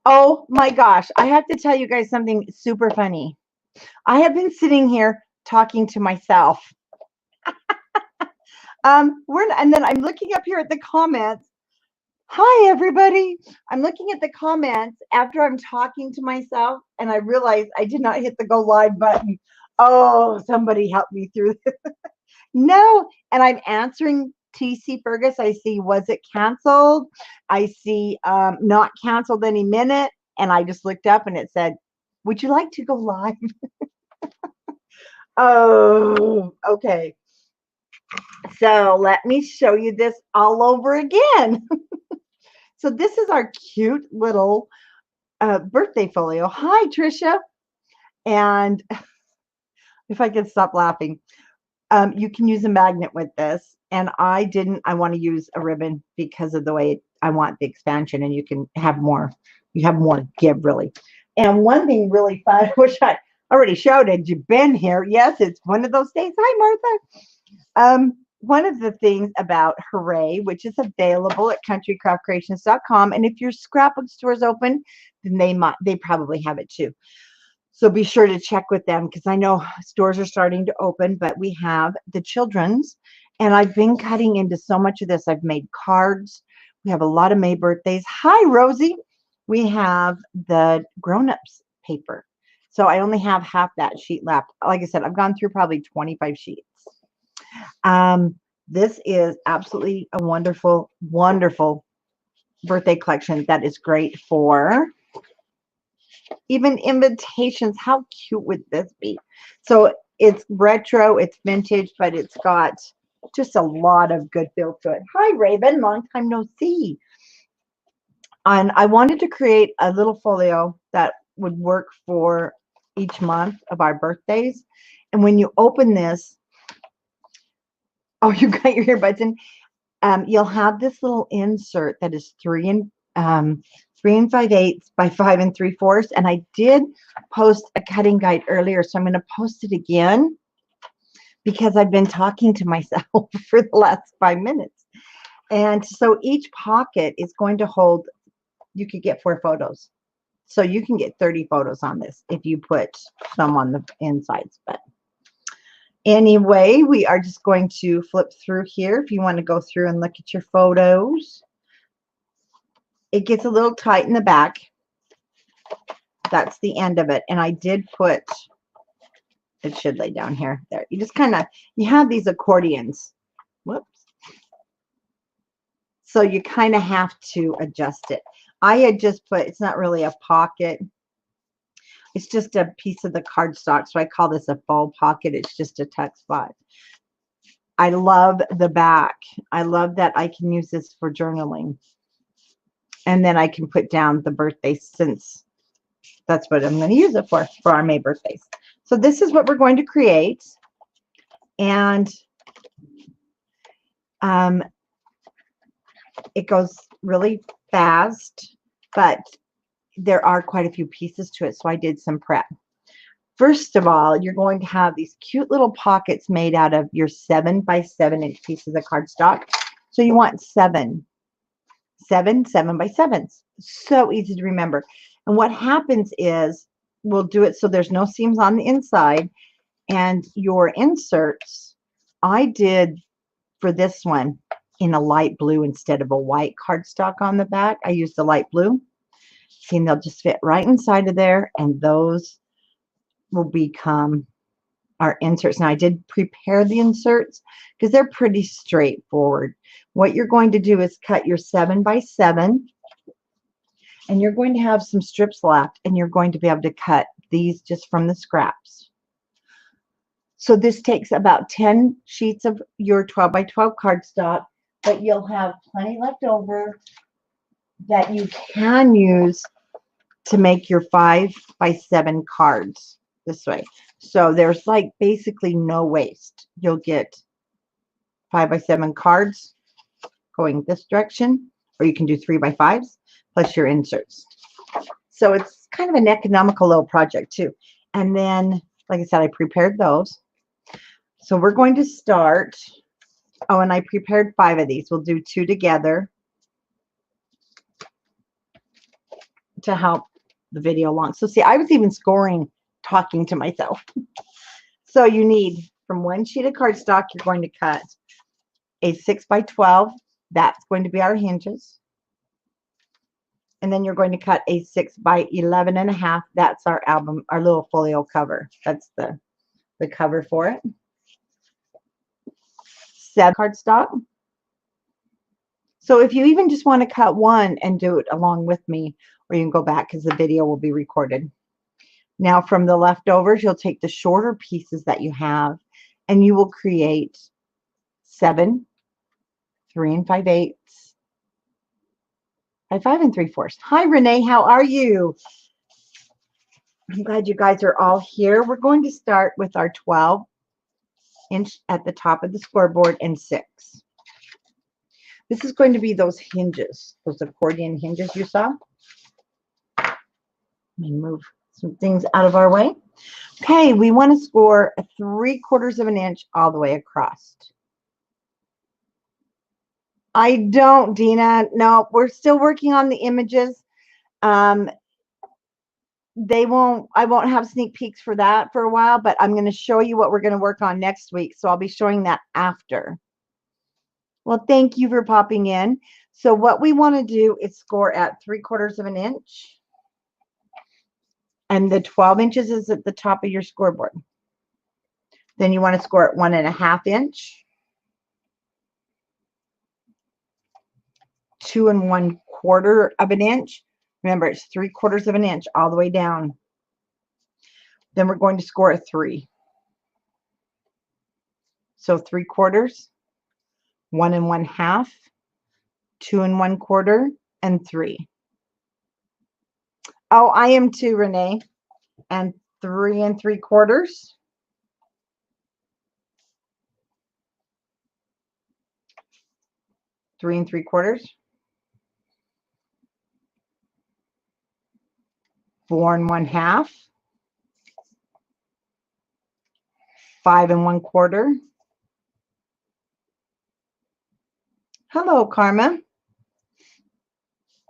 Oh my gosh, I have to tell you guys something super funny. I have been sitting here talking to myself. And then I'm looking up here at the comments. Hi everybody. I'm looking at the comments after I'm talking to myself and I realize I did not hit the go live button. Oh, somebody help me through this. No, and I'm answering TC Fergus. I see was it canceled? I see not canceled any minute. And I just looked up and it said, would you like to go live? Oh, okay. So let me show you this all over again. So this is our cute little birthday folio. Hi, Trisha. And if I could stop laughing, you can use a magnet with this. And I didn't, I want to use a ribbon because of the way I want the expansion and you can have more, you have more give really. And one thing really fun, which I already showed, had you been here? Yes, it's one of those days. Hi, Martha. One of the things about Hooray, which is available at countrycraftcreations.com, and if your scrapbook store is open, then they probably have it too. So be sure to check with them because I know stores are starting to open, but we have the children's, and I've been cutting into so much of this. I've made cards. We have a lot of May birthdays. Hi, Rosie. We have the grown-ups paper. So I only have half that sheet left. Like I said, I've gone through probably 25 sheets. This is absolutely a wonderful, wonderful birthday collection that is great for even invitations. How cute would this be? So it's retro, it's vintage, but it's got just a lot of good feel to it. Hi, Raven. Long time no see. And I wanted to create a little folio that would work for each month of our birthdays. And when you open this, oh, you got your earbuds in. You'll have this little insert that is 3 5/8 by 5 3/4. And I did post a cutting guide earlier, so I'm going to post it again because I've been talking to myself for the last 5 minutes. And so each pocket is going to hold, you could get 4 photos. So you can get 30 photos on this if you put some on the insides. But anyway, we are just going to flip through here. If you want to go through and look at your photos, it gets a little tight in the back. That's the end of it. And I did put, it should lay down here. There. You just kind of, you have these accordions. Whoops. So you kind of have to adjust it. I had just put, it's not really a pocket. It's just a piece of the cardstock. So I call this a faux pocket. It's just a tuck spot. I love the back. I love that I can use this for journaling. And then I can put down the birthday since that's what I'm going to use it for our May birthdays. So this is what we're going to create. And it goes really fast, but there are quite a few pieces to it. So I did some prep. First of all, you're going to have these cute little pockets made out of your 7 by 7 inch pieces of cardstock. So you want 7 by 7s. So easy to remember. And what happens is we'll do it so there's no seams on the inside. And your inserts, I did for this one in a light blue instead of a white cardstock on the back. I used the light blue. See, and they'll just fit right inside of there. And those will become our inserts. Now, I did prepare the inserts because they're pretty straightforward. What you're going to do is cut your 7 by 7, and you're going to have some strips left, and you're going to be able to cut these just from the scraps. So this takes about 10 sheets of your 12 by 12 cardstock, but you'll have plenty left over that you can use to make your 5 by 7 cards this way. So there's like basically no waste. You'll get 5 by 7 cards going this direction, or you can do 3 by 5s plus your inserts. So it's kind of an economical little project too. And then, like I said, I prepared those. So we're going to start. Oh, and I prepared 5 of these. We'll do 2 together. to help the video along. So see, I was even scoring talking to myself. So you need, from one sheet of cardstock, you're going to cut a 6 by 12. That's going to be our hinges. And then you're going to cut a 6 by 11 and a half. That's our album, our little folio cover. That's the cover for it. 7 cardstock. So if you even just want to cut one and do it along with me, or you can go back because the video will be recorded. Now from the leftovers, you'll take the shorter pieces that you have and you will create 7, 3 5/8, 5 3/4. Hi Renee, how are you? I'm glad you guys are all here. We're going to start with our 12-inch at the top of the scoreboard and 6. This is going to be those hinges, those accordion hinges you saw. Let me move some things out of our way. Okay, we want to score a 3/4 of an inch all the way across. I don't, Dina. No, we're still working on the images. I won't have sneak peeks for that for a while, but I'm going to show you what we're going to work on next week. So I'll be showing that after. Well, thank you for popping in. So what we want to do is score at 3/4 of an inch. And the 12 inches is at the top of your scoreboard. Then you want to score at 1 1/2 inch. 2 1/4 of an inch. Remember, it's 3/4 of an inch all the way down. Then we're going to score at 3. So 3/4, 1 1/2, 2 1/4, and 3. Oh, I am too, Renee. And 3 3/4. 3 3/4. 4 1/2. 5 1/4. Hello, Karma.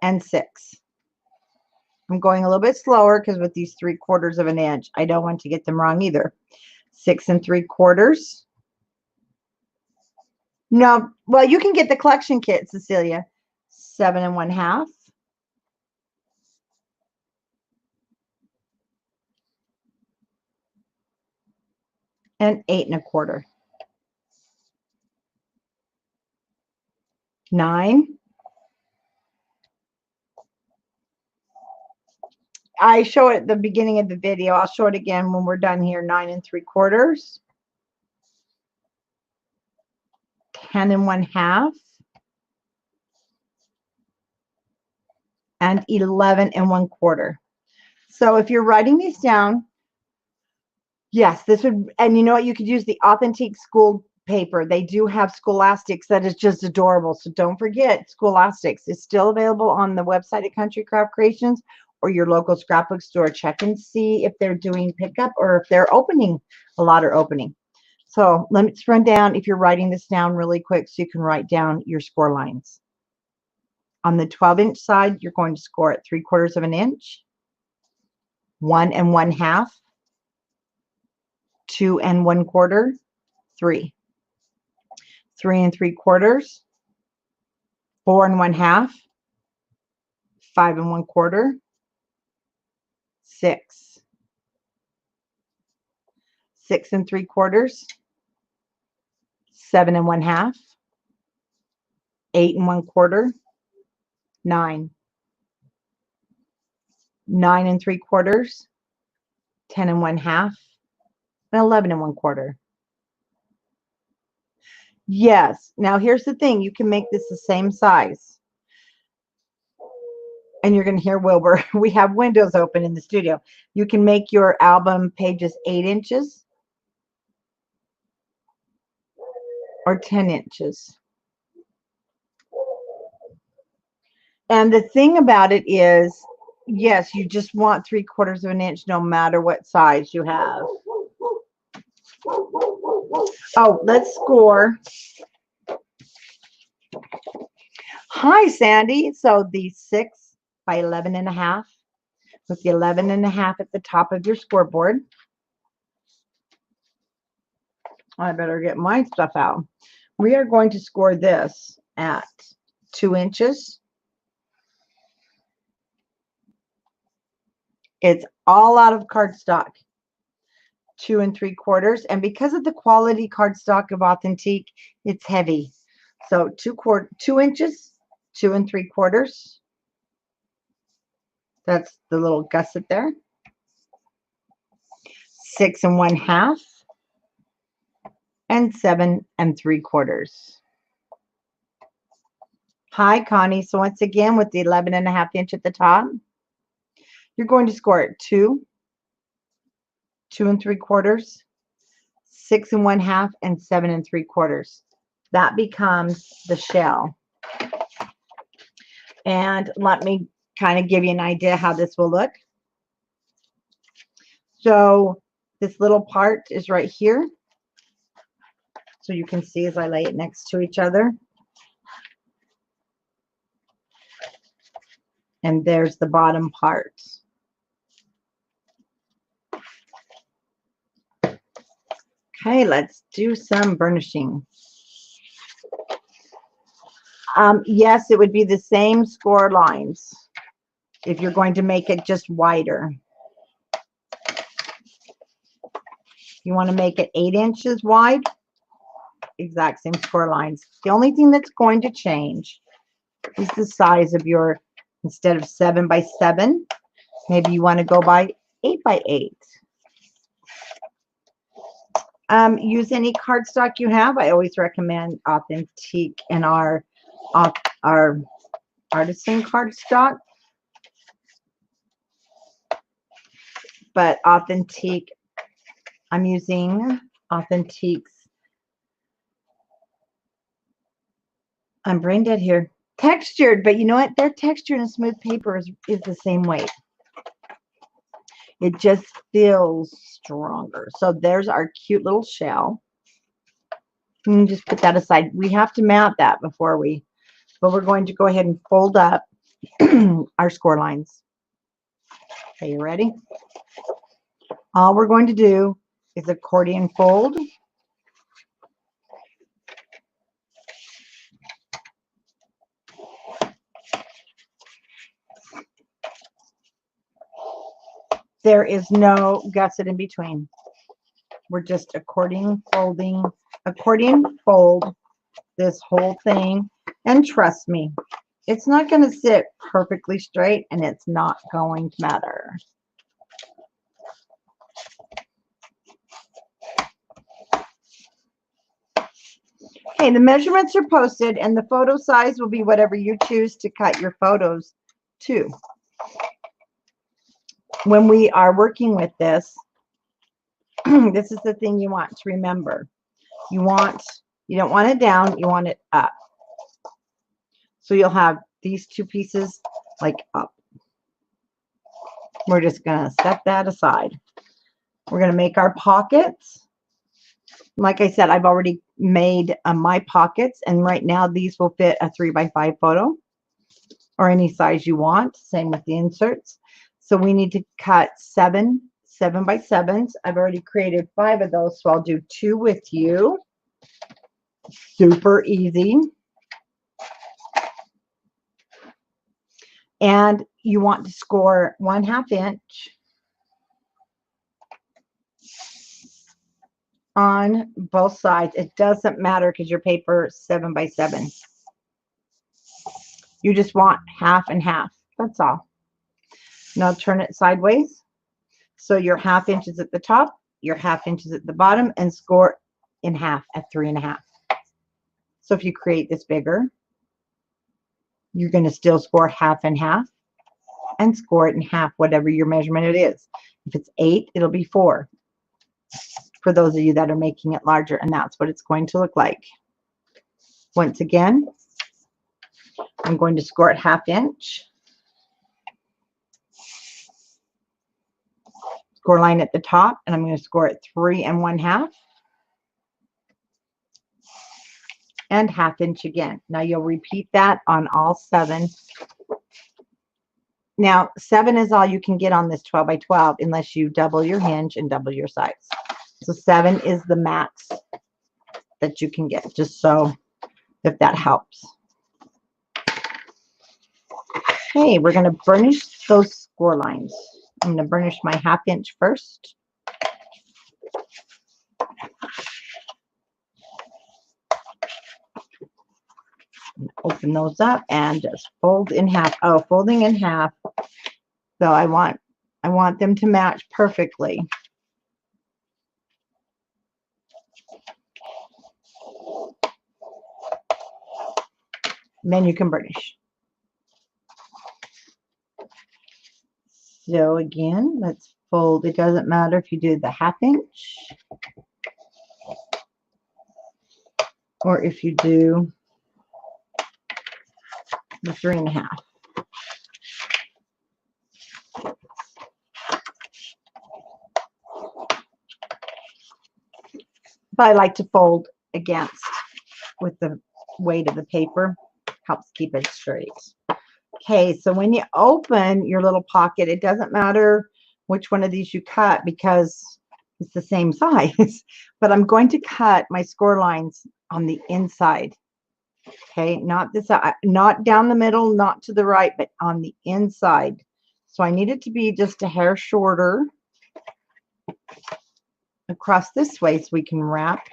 And 6. I'm going a little bit slower because with these 3/4 of an inch, I don't want to get them wrong either. 6 3/4. No, well, you can get the collection kit, Cecilia. 7 1/2. And 8 1/4. 9. I show it at the beginning of the video. I'll show it again when we're done here. 9 3/4. 10 1/2. And 11 1/4. So if you're writing these down, yes, this would, and you know what? You could use the Authentique school paper. They do have Scholastics that is just adorable. So don't forget, Scholastics is still available on the website at Country Craft Creations or your local scrapbook store. Check and see if they're doing pickup or if they're opening. A lot are opening. So let's run down, if you're writing this down really quick so you can write down your score lines. On the 12-inch side, you're going to score at 3/4 of an inch, 1 1/2, 2 1/4, 3. 3 3/4, 4 1/2, 5 1/4, 6. 6 3/4, 7 1/2, 8 1/4, 9. 9 3/4, 10 1/2, and 11 1/4. Yes. Now here's the thing. You can make this the same size. And you're going to hear Wilbur. We have windows open in the studio. You can make your album pages 8 inches or 10 inches. And the thing about it is, yes, you just want 3/4 of an inch no matter what size you have. Oh, let's score. Hi, Sandy. So the 6 by 11 1/2 with the 11.5 at the top of your scoreboard. I better get my stuff out. We are going to score this at 2 inches. It's all out of cardstock, 2 3/4. And because of the quality cardstock of Authentique, it's heavy. So 2 inches, 2 3/4. That's the little gusset there. 6 1/2. And 7 3/4. Hi, Connie. So once again, with the 11.5 inch at the top, you're going to score it 2, 2 3/4, 6 1/2, and 7 3/4. That becomes the shell. And let me kind of give you an idea how this will look. So this little part is right here. So you can see as I lay it next to each other. And there's the bottom part. Okay, let's do some burnishing. Yes, it would be the same score lines if you're going to make it just wider. You want to make it 8 inches wide, exact same score lines. The only thing that's going to change is the size of your, instead of 7 by 7, maybe you want to go by 8 by 8. Use any cardstock you have. I always recommend Authentique and our artisan cardstock. But Authentique, I'm using Authentique's. I'm brain dead here. Textured, but you know what? Their texture in a smooth paper is the same weight. It just feels stronger. So there's our cute little shell. And just put that aside. We have to mount that before we, but we're going to go ahead and fold up our score lines. Okay, you ready? All we're going to do is accordion fold. There is no gusset in between. We're just accordion folding, accordion fold this whole thing. And trust me, it's not going to sit perfectly straight, and it's not going to matter. Okay, the measurements are posted, and the photo size will be whatever you choose to cut your photos to. When we are working with this, this is the thing you want to remember. You don't want it down, you want it up. So you'll have these two pieces like up. We're just going to set that aside. We're going to make our pockets. Like I said, I've already made my pockets, and right now these will fit a 3 by 5 photo or any size you want. Same with the inserts. So we need to cut 7 by 7s. I've already created 5 of those, so I'll do 2 with you. Super easy. And you want to score 1/2 inch on both sides. It doesn't matter because your paper is 7 by 7. You just want 1/2 and 1/2. That's all. Now turn it sideways. So your 1/2 inches at the top, your 1/2 inches at the bottom, and score in half at 3 1/2. So if you create this bigger, you're going to still score 1/2 and 1/2 and score it in half, whatever your measurement it is. If it's 8, it'll be 4. For those of you that are making it larger, and that's what it's going to look like. Once again, I'm going to score it 1/2 inch. Score line at the top, and I'm going to score it 3 1/2 and 1/2 inch again. Now you'll repeat that on all 7. Now, 7 is all you can get on this 12 by 12 unless you double your hinge and double your size. So 7 is the max that you can get, just so if that helps. Okay, we're going to burnish those score lines. I'm going to burnish my 1/2 inch first. Open those up and just fold in half. Oh, folding in half. So I want them to match perfectly. And then you can burnish. So again, let's fold. It doesn't matter if you do the 1/2 inch or if you do the 3 1/2. But I like to fold against with the weight of the paper. Helps keep it straight. Okay, so when you open your little pocket, it doesn't matter which one of these you cut because it's the same size. But I'm going to cut my score lines on the inside. Okay, not this, not down the middle, not to the right, but on the inside. So I need it to be just a hair shorter across this way so we can wrap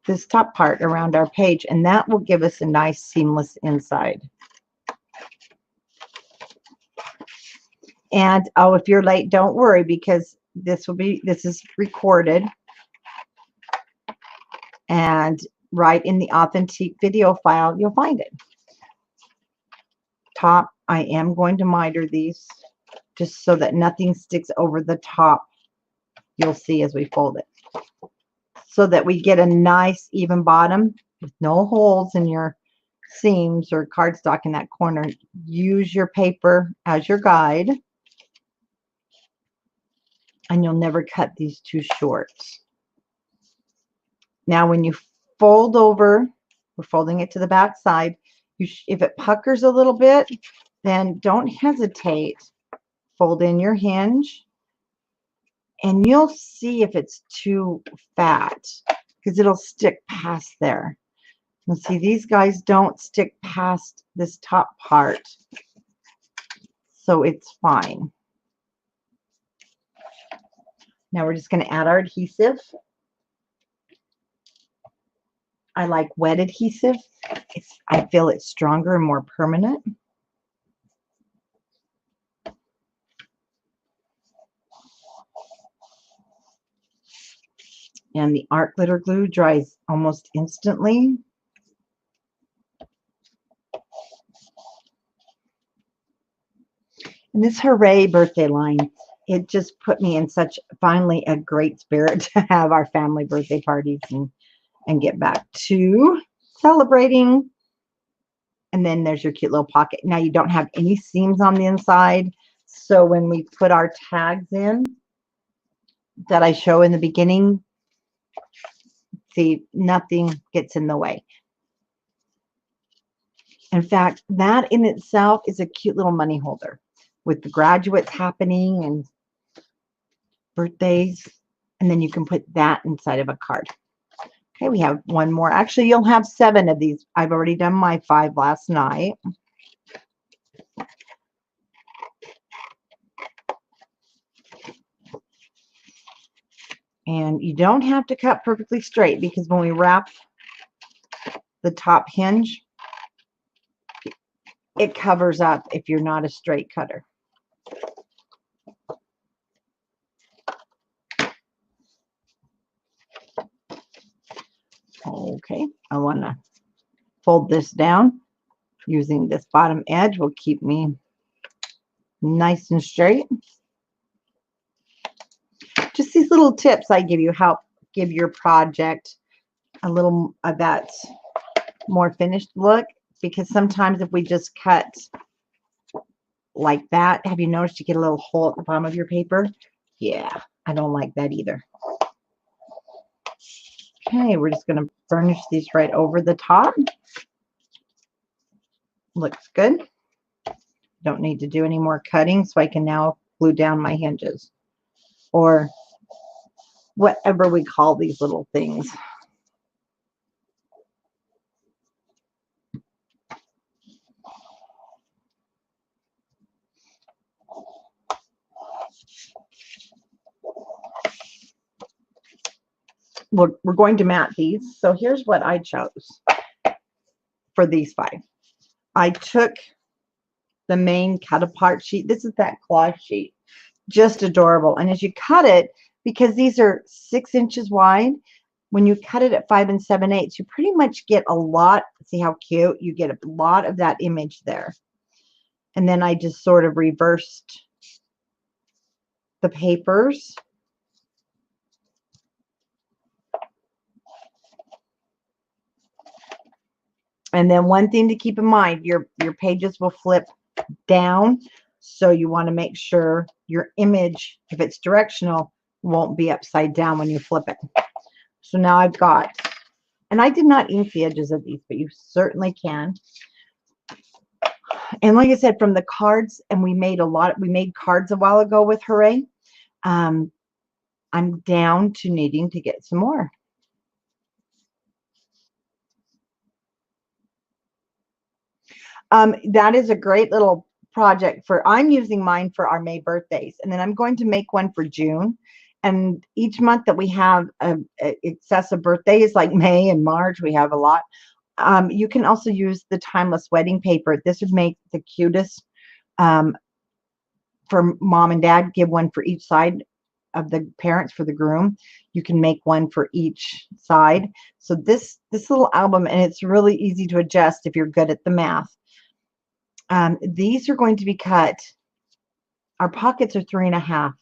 this top part around our page, and that will give us a nice seamless inside. And oh, if you're late, don't worry, because this is recorded, and right in the Authentique video file you'll find it. Top, I am going to miter these just so that nothing sticks over the top. You'll see as we fold it, so that we get a nice even bottom with no holes in your seams or cardstock in that corner. Use your paper as your guide, and you'll never cut these too short. Now when you fold over, we're folding it to the back side, if it puckers a little bit, then don't hesitate. Fold in your hinge, and you'll see if it's too fat, because it'll stick past there. And see, these guys don't stick past this top part, so it's fine. Now we're just going to add our adhesive. I like wet adhesive. I feel it's stronger and more permanent. And the art glitter glue dries almost instantly. And this Hooray birthday line, it just put me in such, finally, a great spirit to have our family birthday parties and get back to celebrating. And then there's your cute little pocket. Now you don't have any seams on the inside, so when we put our tags in that I show in the beginning, see, nothing gets in the way. In fact, that in itself is a cute little money holder with the graduates happening and birthdays, and then you can put that inside of a card. Okay, we have one more. Actually, you'll have 7 of these. I've already done my 5 last night. And you don't have to cut perfectly straight, because when we wrap the top hinge, it covers up if you're not a straight cutter. Okay, I want to fold this down. Using this bottom edge will keep me nice and straight. Just these little tips I give you help give your project a little of that more finished look, because sometimes if we just cut like that, have you noticed you get a little hole at the bottom of your paper? Yeah, I don't like that either. Okay, we're just going to burnish these right over the top. Looks good. Don't need to do any more cutting, so I can now glue down my hinges, or whatever we call these little things. We're going to mat these. So here's what I chose for these 5. I took the main cut apart sheet. This is that cloth sheet. Just adorable. And as you cut it, because these are 6 inches wide, when you cut it at 5 7/8, you pretty much get a lot. See how cute? You get a lot of that image there. And then I just sort of reversed the papers. And then one thing to keep in mind, your pages will flip down. So you want to make sure your image, if it's directional, won't be upside down when you flip it. So now I've got, and I did not ink the edges of these, but you certainly can. And like I said, from the cards, and we made cards a while ago with Hooray. I'm down to needing to get some more. That is a great little project I'm using mine for our May birthdays, and then I'm going to make one for June. And each month that we have excessive birthdays, like May and March, we have a lot. You can also use the timeless wedding paper. This would make the cutest for mom and dad. Give one for each side of the parents for the groom. You can make one for each side. So this little album, and it's really easy to adjust if you're good at the math. These are going to be cut. Our pockets are 3.5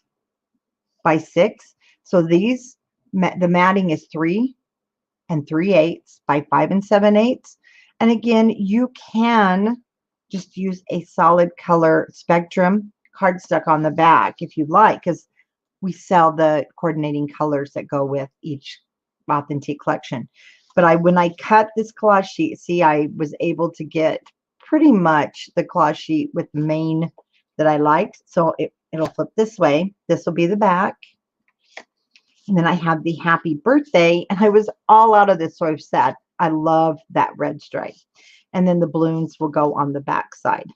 by 6. So these, the matting is 3 3/8 by 5 7/8. And again, you can just use a solid color spectrum cardstock on the back if you'd like, because we sell the coordinating colors that go with each Authentique collection. But when I cut this collage sheet, see, I was able to get pretty much the collage sheet with the main that I liked. So it'll flip this way. This will be the back. And then I have the happy birthday, and I was all out of this, so I've said I love that red stripe. And then the balloons will go on the back side.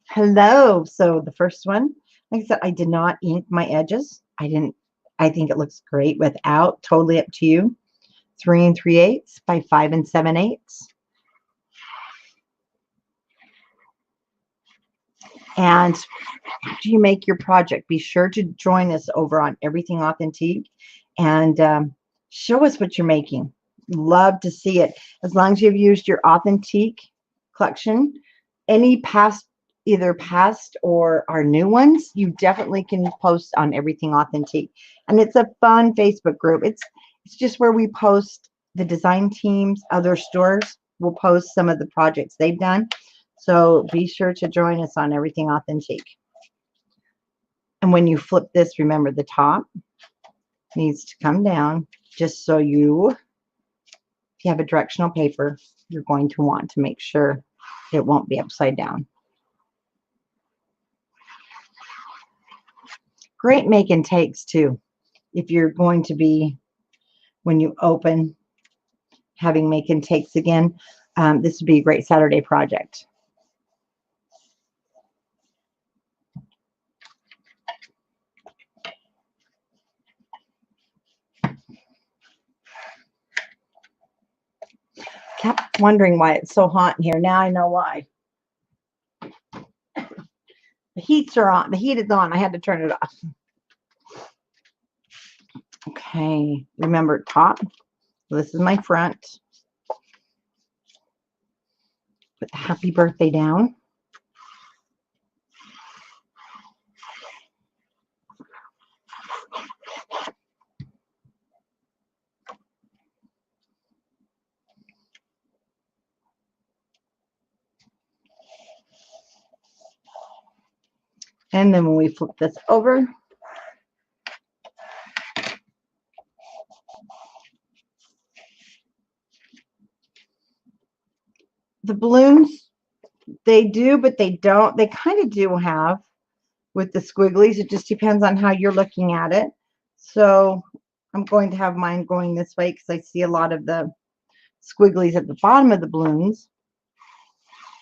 Hello. So the first one, like I said, I did not ink my edges. I think it looks great without. Totally up to you. 3 3/8 by 5 7/8. And after you make your project, be sure to join us over on Everything Authentique and show us what you're making. Love to see it. As long as you've used your Authentique collection, any past, either past or our new ones, you definitely can post on Everything Authentique. And it's a fun Facebook group. It's just where we post the design teams. Other stores will post some of the projects they've done. So be sure to join us on Everything Authentique. And when you flip this, remember the top needs to come down, just so if you have a directional paper, you're going to want to make sure it won't be upside down. Great make and takes too. If you're going to be, when you open, having make and takes again, this would be a great Saturday project. Kept wondering why it's so hot in here. Now I know why. The heats are on. The heat is on. I had to turn it off. Okay. Remember top. This is my front. Put the happy birthday down. And then when we flip this over, The balloons, they do, but they don't. They kind of do have with the squigglies. It just depends on how you're looking at it. So I'm going to have mine going this way because I see a lot of the squigglies at the bottom of the balloons.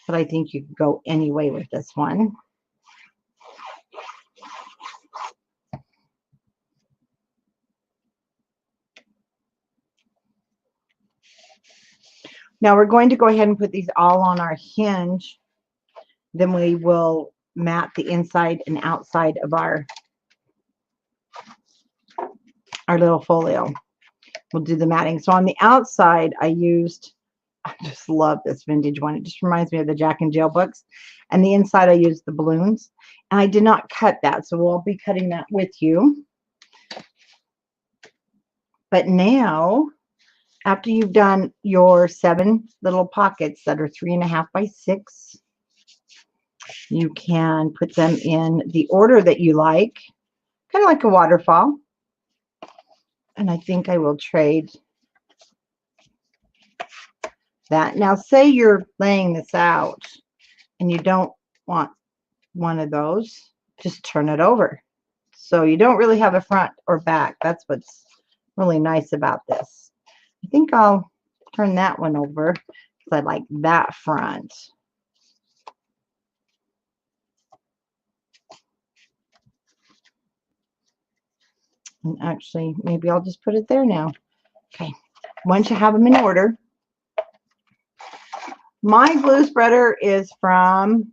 But I think you could go any way with this one. Now we're going to go ahead and put these all on our hinge. Then we will mat the inside and outside of our little folio. We'll do the matting. So on the outside, I just love this vintage one. It just reminds me of the Jack and Jill books. And the inside, I used the balloons. And I did not cut that, so we'll be cutting that with you. But now, after you've done your 7 little pockets that are 3.5 by 6, you can put them in the order that you like, kind of like a waterfall. And I think I will trade that. Now, say you're laying this out and you don't want one of those, just turn it over. So you don't really have a front or back. That's what's really nice about this. I think I'll turn that one over because I like that front. And actually, maybe I'll just put it there now. Okay. Once you have them in order, my glue spreader is from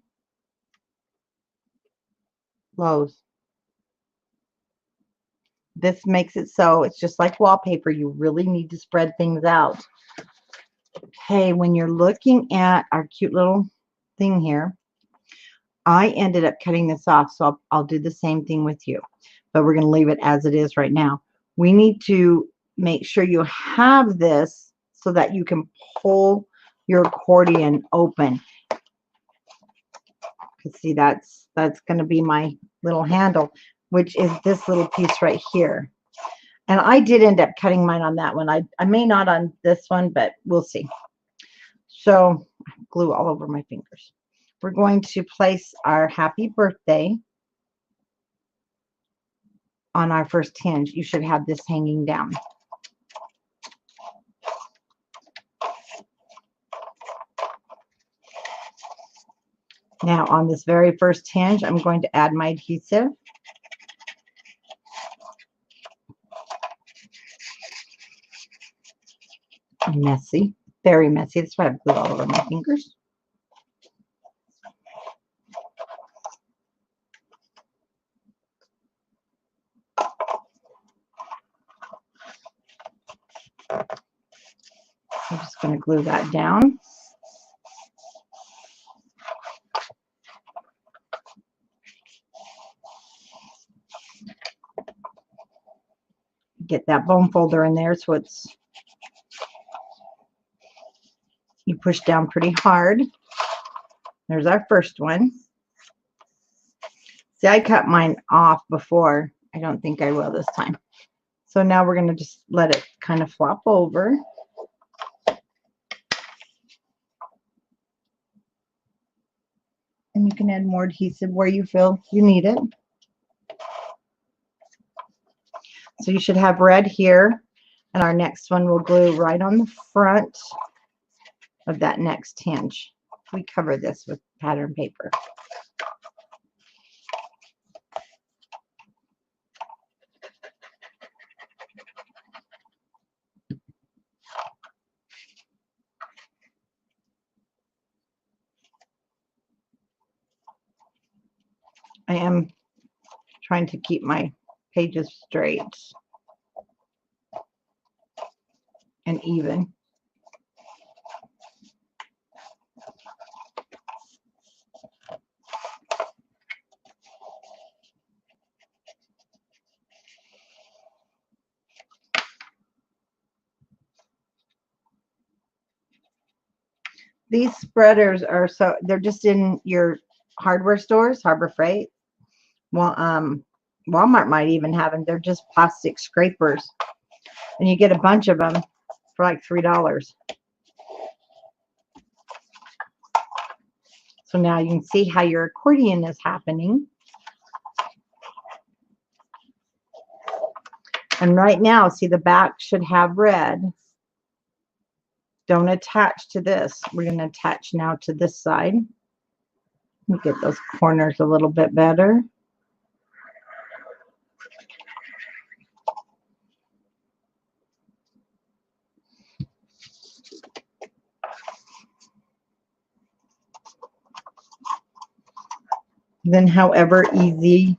Lowe's. This makes it so it's just like wallpaper. You really need to spread things out. Okay, when you're looking at our cute little thing here, I ended up cutting this off, so I'll do the same thing with you. But we're going to leave it as it is right now. We need to make sure you have this so that you can pull your accordion open. Because see, that's going to be my little handle, which is this little piece right here. And I did end up cutting mine on that one. I may not on this one, but we'll see. So glue all over my fingers. We're going to place our happy birthday on our first hinge. You should have this hanging down. Now on this very first hinge, I'm going to add my adhesive. Messy, very messy. That's why I have glue all over my fingers. I'm just going to glue that down. Get that bone folder in there so it's, you push down pretty hard. There's our first one. See, I cut mine off before. I don't think I will this time. So now we're going to just let it kind of flop over. And you can add more adhesive where you feel you need it. So you should have red here. And our next one will glue right on the front of that next hinge. We cover this with pattern paper. I am trying to keep my pages straight and even. These spreaders are they're just in your hardware stores, Harbor Freight. Well, Walmart might even have them. They're just plastic scrapers. And you get a bunch of them for like $3. So now you can see how your accordion is happening. And right now, see, the back should have red. Don't attach to this. We're going to attach now to this side. Let me get those corners a little bit better. Then however easy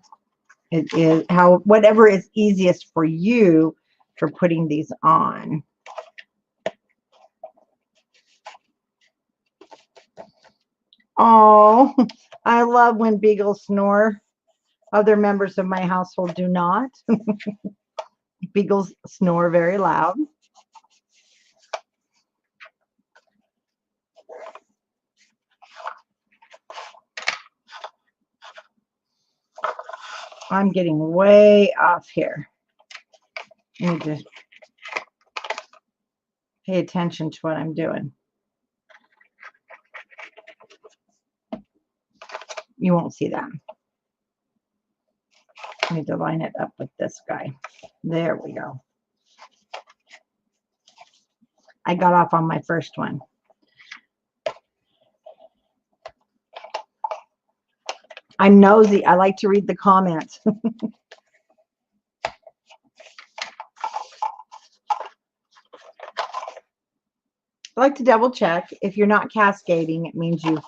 it is, whatever is easiest for you for putting these on. Oh, I love when beagles snore. Other members of my household do not. Beagles snore very loud. I'm getting way off here. I need to pay attention to what I'm doing. You won't see that. I need to line it up with this guy. There we go. I got off on my first one. I'm nosy. I like to read the comments. I like to double check. If you're not cascading, it means you've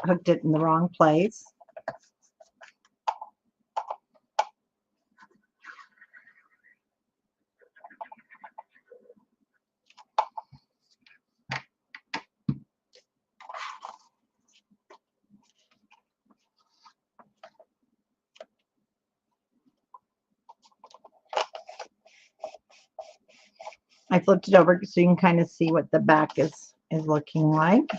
hooked it in the wrong place. I flipped it over so you can kind of see what the back is looking like.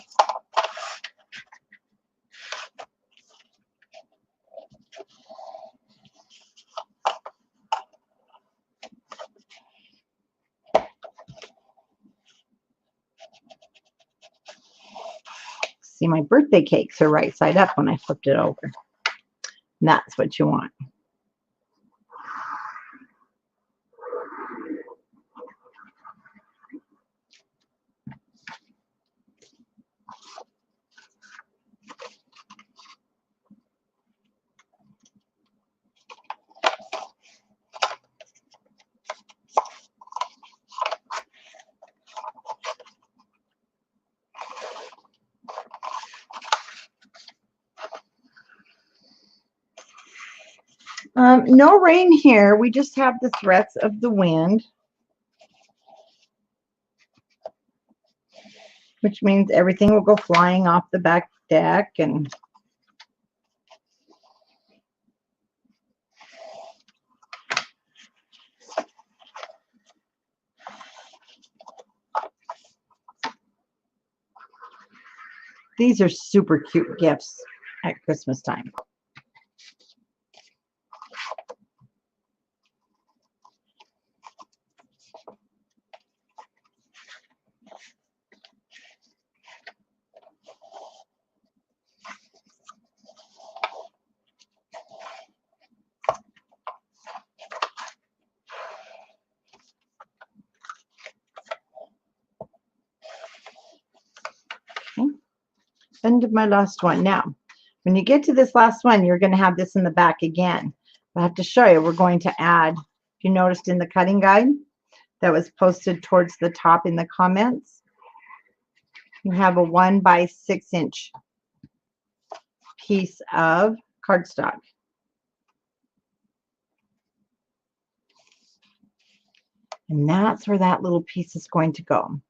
See, my birthday cakes are right side up when I flipped it over. And that's what you want. No rain here. We just have the threats of the wind, which means everything will go flying off the back deck. And these are super cute gifts at Christmas time. End of my last one. Now, when you get to this last one, you're going to have this in the back again. I have to show you. We're going to add, if you noticed in the cutting guide that was posted towards the top in the comments, you have a 1 by 6 inch piece of cardstock. And that's where that little piece is going to go.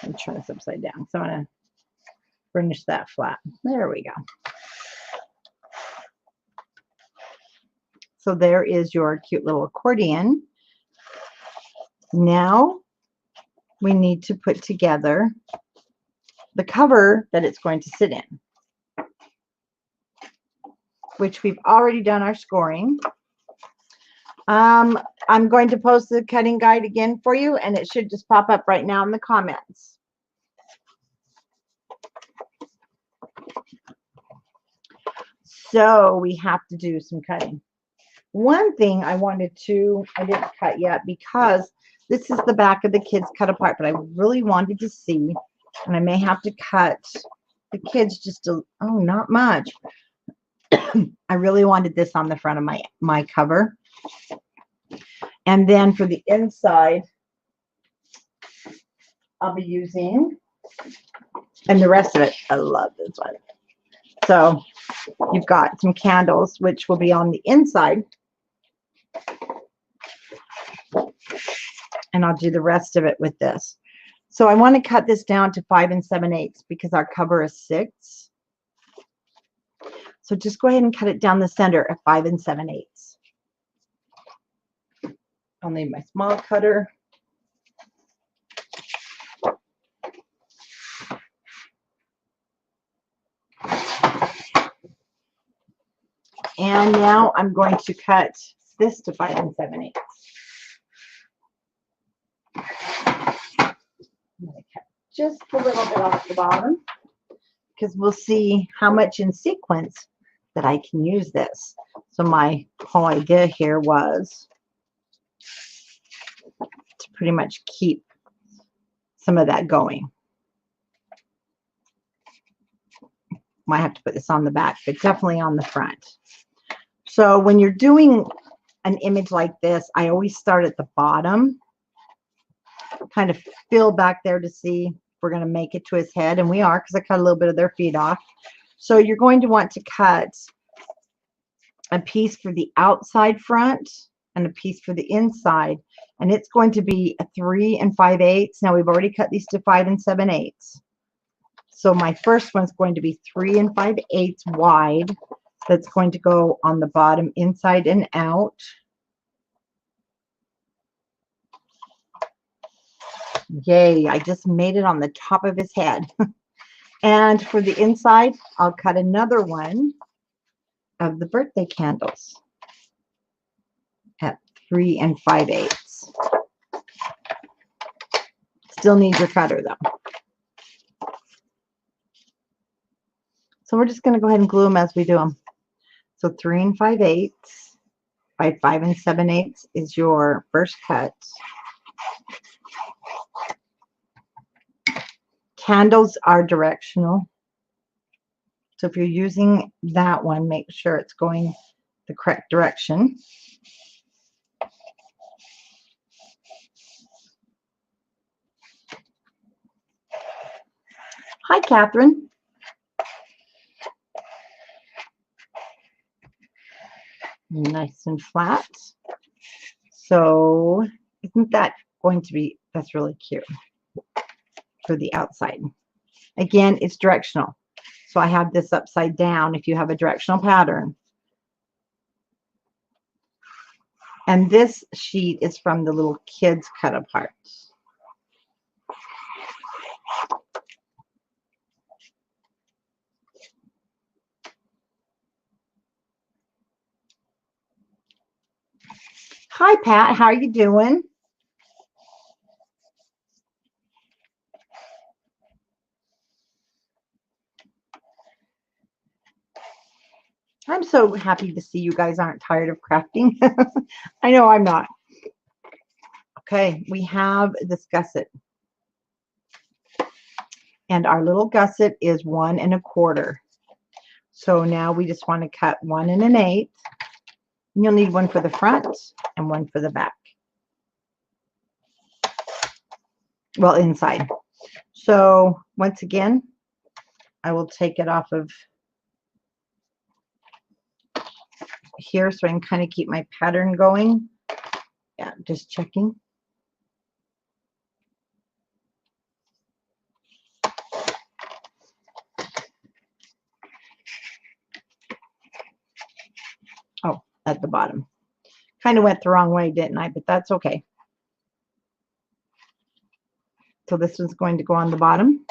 And turn this upside down. So I'm going to burnish that flat. There we go. So there is your cute little accordion. Now we need to put together the cover that it's going to sit in, which we've already done our scoring. I'm going to post the cutting guide again for you, and it should just pop up right now in the comments. So we have to do some cutting. One thing I didn't cut yet because this is the back of the kids cut apart, but I really wanted to see, and I may have to cut the kids just not much. I really wanted this on the front of my cover. And then for the inside, I'll be using, and the rest of it, I love this one. So you've got some candles, which will be on the inside. And I'll do the rest of it with this. So I want to cut this down to 5 7/8 because our cover is 6. So just go ahead and cut it down the center at 5 7/8. I'll need my small cutter. And now I'm going to cut this to 5 7/8. I'm going to cut just a little bit off the bottom because we'll see how much in sequence that I can use this. So my whole idea here was to pretty much keep some of that going. Might have to put this on the back, but definitely on the front. So when you're doing an image like this, I always start at the bottom, kind of feel back there to see if we're going to make it to his head, and we are, because I cut a little bit of their feet off. So you're going to want to cut a piece for the outside front and a piece for the inside, and it's going to be a 3 5/8. Now we've already cut these to 5 7/8. So my first one's going to be 3 5/8 wide. That's going to go on the bottom, inside and out. Yay, I just made it on the top of his head. And for the inside, I'll cut another one of the birthday candles at 3 5/8. Still need your cutter though. So we're just going to go ahead and glue them as we do them. So 3 5/8 by 5 7/8 is your first cut. Candles are directional. So if you're using that one, make sure it's going the correct direction. Hi, Catherine. Nice and flat. So isn't that going to be, that's really cute for the outside. Again, it's directional. So I have this upside down if you have a directional pattern. And this sheet is from the little kids cut apart. Hi, Pat. How are you doing? I'm so happy to see you guys aren't tired of crafting. I know I'm not. Okay, we have this gusset. And our little gusset is 1 1/4. So now we just want to cut 1 1/8. You'll need one for the front and one for the back. Well, inside. So once again, I will take it off of here so I can kind of keep my pattern going. Yeah, just checking. Oh, at the bottom. Kind of went the wrong way, didn't I? But that's okay. So this one's going to go on the bottom.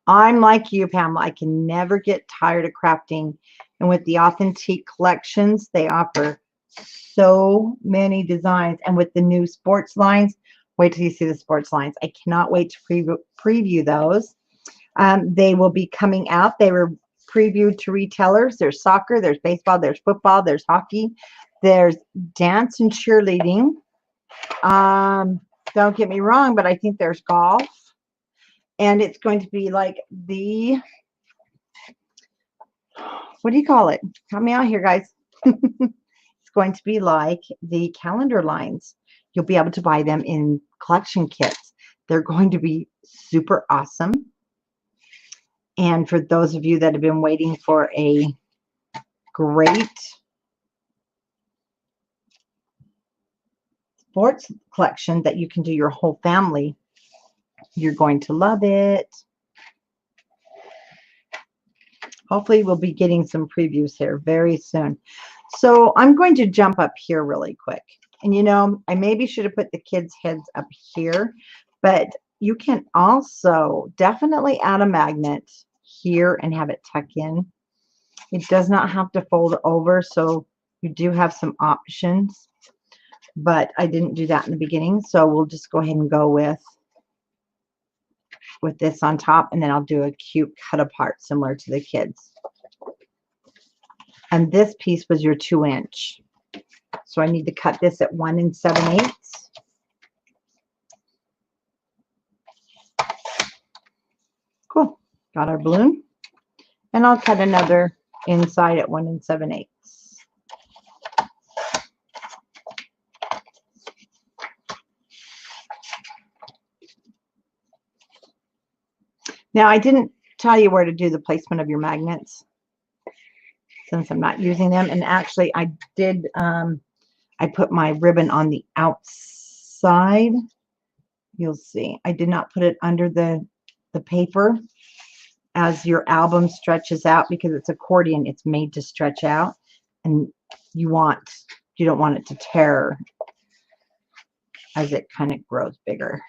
I'm like you, Pamela. I can never get tired of crafting. And with the Authentique collections, they offer so many designs. And with the new sports lines, wait till you see the sports lines. I cannot wait to preview those. They will be coming out. They were previewed to retailers. There's soccer, there's baseball, there's football, there's hockey, there's dance and cheerleading. Don't get me wrong, but I think there's golf. And it's going to be like the, what do you call it? Help me out here, guys. It's going to be like the calendar lines. You'll be able to buy them in collection kits. They're going to be super awesome. And for those of you that have been waiting for a great sports collection that you can do your whole family, you're going to love it. Hopefully we'll be getting some previews here very soon. So I'm going to jump up here really quick. And you know, I maybe should have put the kids' heads up here, but you can also definitely add a magnet here and have it tuck in. It does not have to fold over, so you do have some options, but I didn't do that in the beginning, so we'll just go ahead and go with this on top, and then I'll do a cute cut apart similar to the kids. And this piece was your 2-inch, so I need to cut this at 1 7/8. Cool. Got our balloon, and I'll cut another inside at 1 7/8. Now, I didn't tell you where to do the placement of your magnets since I'm not using them. And actually, I did, I put my ribbon on the outside. You'll see. I did not put it under the paper as your album stretches out because it's accordion. It's made to stretch out. And you don't want it to tear as it kind of grows bigger.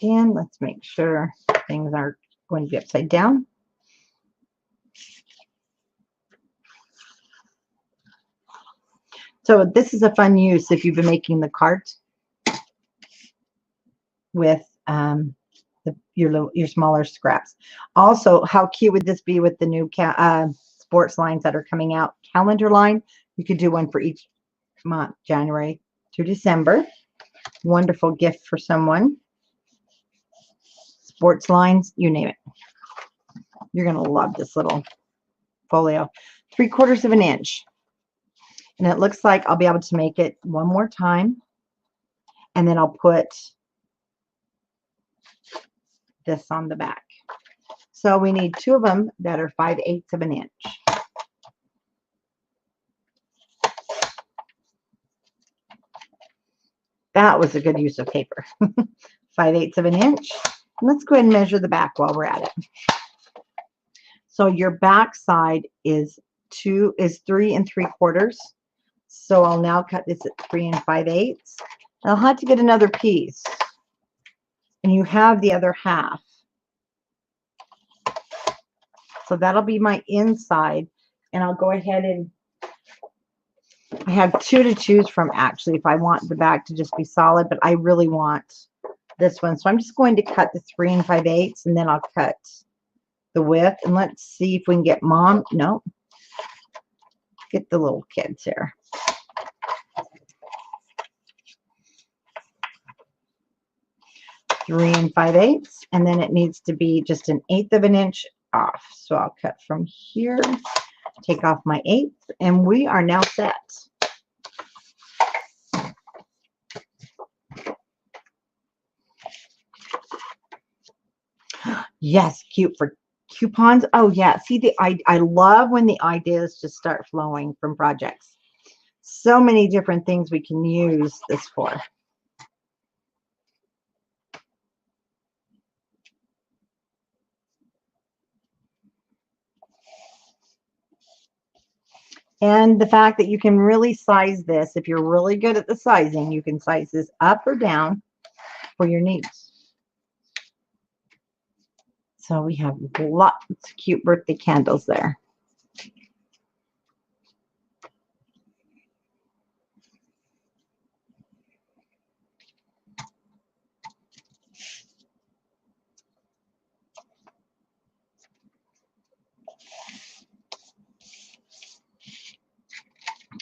And let's make sure things aren't going to be upside down. So this is a fun use if you've been making the cart with your smaller scraps. Also, how cute would this be with the new sports lines that are coming out? Calendar line. You could do one for each month, January through December. Wonderful gift for someone. Sports lines, you name it. You're going to love this little folio. 3/4 inch. And it looks like I'll be able to make it one more time. And then I'll put this on the back. So we need 2 of them that are 5/8 inch. That was a good use of paper. 5/8 inch. Let's go ahead and measure the back while we're at it. So your back side is 3 3/4. So I'll now cut this at 3 5/8. I'll have to get another piece. And you have the other half. So that'll be my inside. And I'll go ahead and I have 2 to choose from actually if I want the back to just be solid, but I really want this one. So I'm just going to cut the 3 5/8 and then I'll cut the width. And let's see if we can get mom. No. Get the little kids here. Three 5/8, and then it needs to be just 1/8 inch off. So I'll cut from here, take off my 1/8, and we are now set. Yes, cute for coupons. Oh yeah, see I love when the ideas just start flowing from projects. So many different things we can use this for. And the fact that you can really size this, if you're really good at the sizing, you can size this up or down for your needs. So we have lots of cute birthday candles there.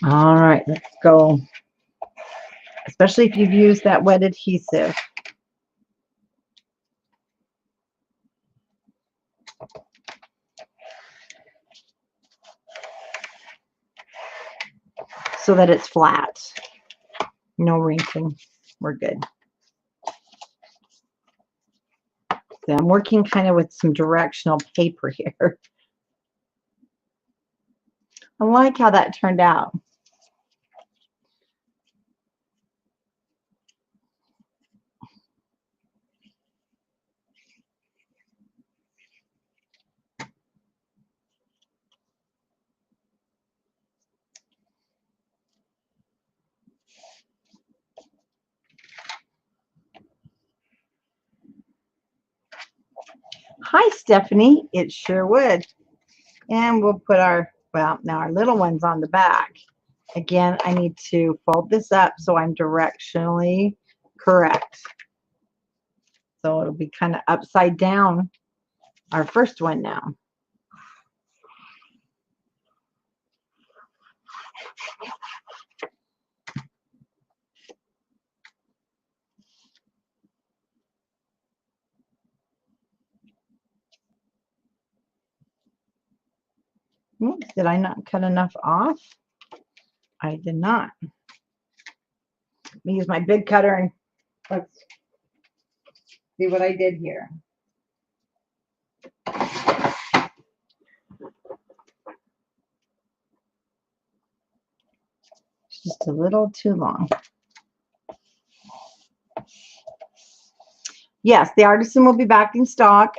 All right, let's go. Especially if you've used that wet adhesive. So that it's flat. No wrinkling. We're good. So I'm working kind of with some directional paper here. I like how that turned out. Hi, Stephanie. It sure would. And we'll put our, well, now our little one's on the back. Again, I need to fold this up so I'm directionally correct. So it'll be kind of upside down, our first one now. Oops, did I not cut enough off? I did not. Let me use my big cutter and let's see what I did here. It's just a little too long. Yes, the artisan will be back in stock.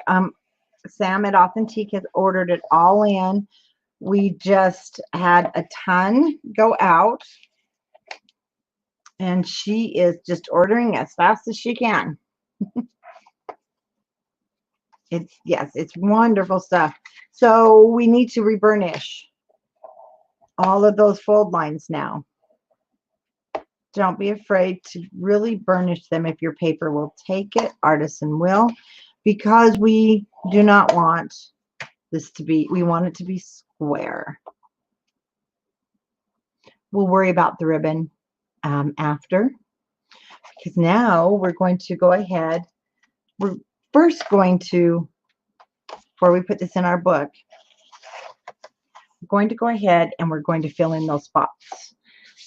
Sam at Authentique has ordered it all in. We just had a ton go out. And she is just ordering as fast as she can. Yes, it's wonderful stuff. So we need to reburnish all of those fold lines now. Don't be afraid to really burnish them if your paper will take it. Artisan will, because we do not want this to be, we want it to be square. We'll worry about the ribbon after, because now we're going to go ahead. We're first going to, before we put this in our book, we're going to go ahead and we're going to fill in those spots.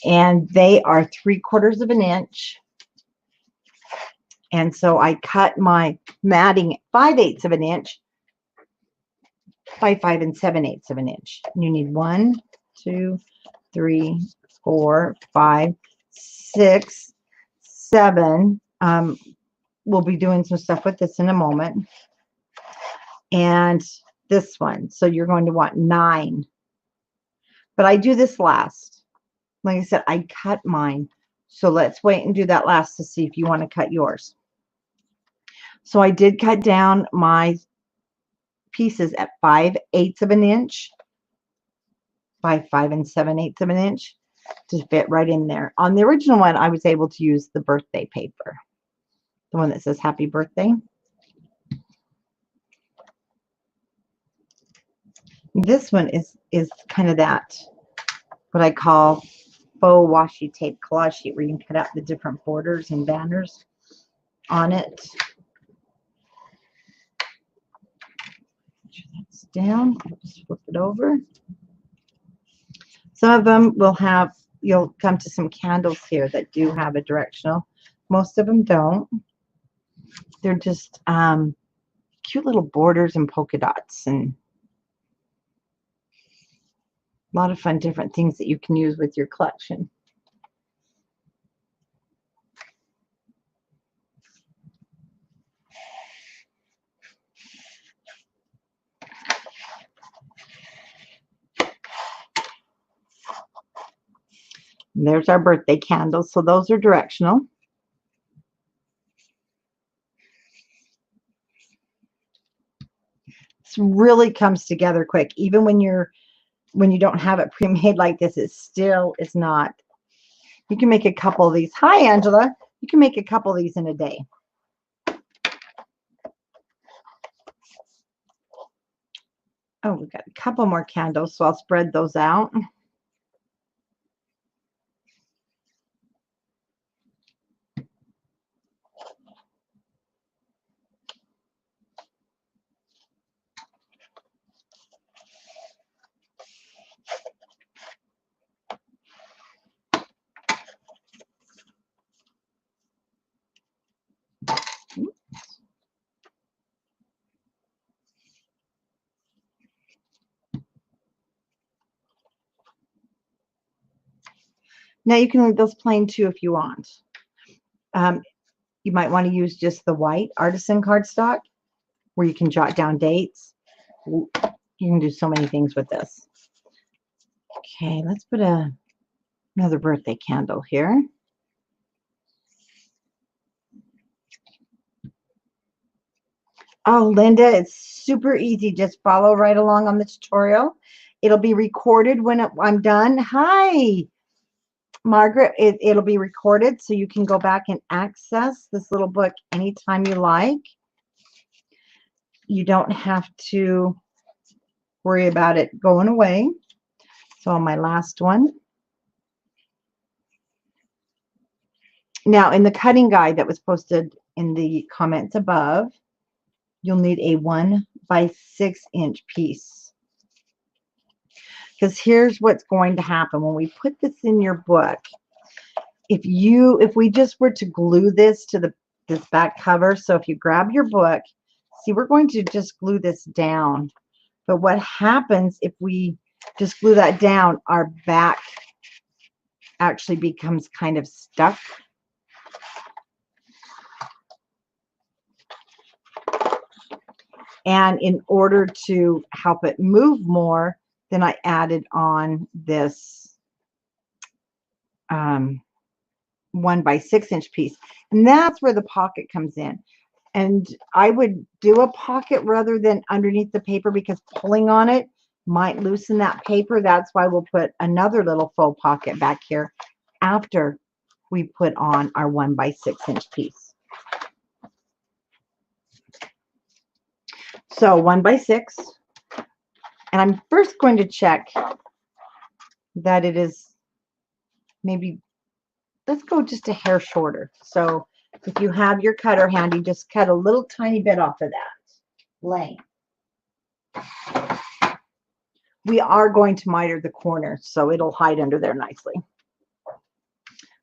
And they are 3/4 of an inch. And so I cut my matting 5/8 of an inch by 5 7/8 of an inch. You need 1, 2, 3, 4, 5, 6, 7. We'll be doing some stuff with this in a moment. And this one. So you're going to want 9. But I do this last. Like I said, I cut mine. So let's wait and do that last to see if you want to cut yours. So I did cut down my pieces at 5/8 of an inch by 5 7/8 of an inch to fit right in there. On the original one, I was able to use the birthday paper, the one that says happy birthday. This one is kind of that, what I call faux washi tape collage sheet, where you can cut out the different borders and banners on it. Make sure that's down. Just flip it over. Some of them will have, you'll come to some candles here that do have a directional. Most of them don't. They're just cute little borders and polka dots and a lot of fun different things that you can use with your collection. And there's our birthday candles. So those are directional. This really comes together quick. Even when you don't have it pre-made like this, it still is not. You can make a couple of these. Hi, Angela. You can make a couple of these in a day. Oh, we've got a couple more candles, so I'll spread those out. Now you can leave those plain too if you want. You might want to use just the white artisan cardstock where you can jot down dates. You can do so many things with this. Okay, let's put another birthday candle here. Oh, Linda, it's super easy. Just follow right along on the tutorial. It'll be recorded when I'm done. Hi, Margaret. It'll be recorded so you can go back and access this little book anytime you like. You don't have to worry about it going away. So on my last one. Now, in the cutting guide that was posted in the comments above, you'll need a 1 by 6 inch piece. Because here's what's going to happen when we put this in your book. If we just were to glue this to this back cover, so if you grab your book, see, we're going to just glue this down. But what happens if we just glue that down, our back actually becomes kind of stuck. And in order to help it move more, then I added on this 1 by 6 inch piece. And that's where the pocket comes in. And I would do a pocket rather than underneath the paper because pulling on it might loosen that paper. That's why we'll put another little faux pocket back here after we put on our 1 by 6 inch piece. So 1 by 6, and I'm first going to check that it is maybe, let's go just a hair shorter. So if you have your cutter handy, just cut a little tiny bit off of that length. We are going to miter the corner, so it'll hide under there nicely.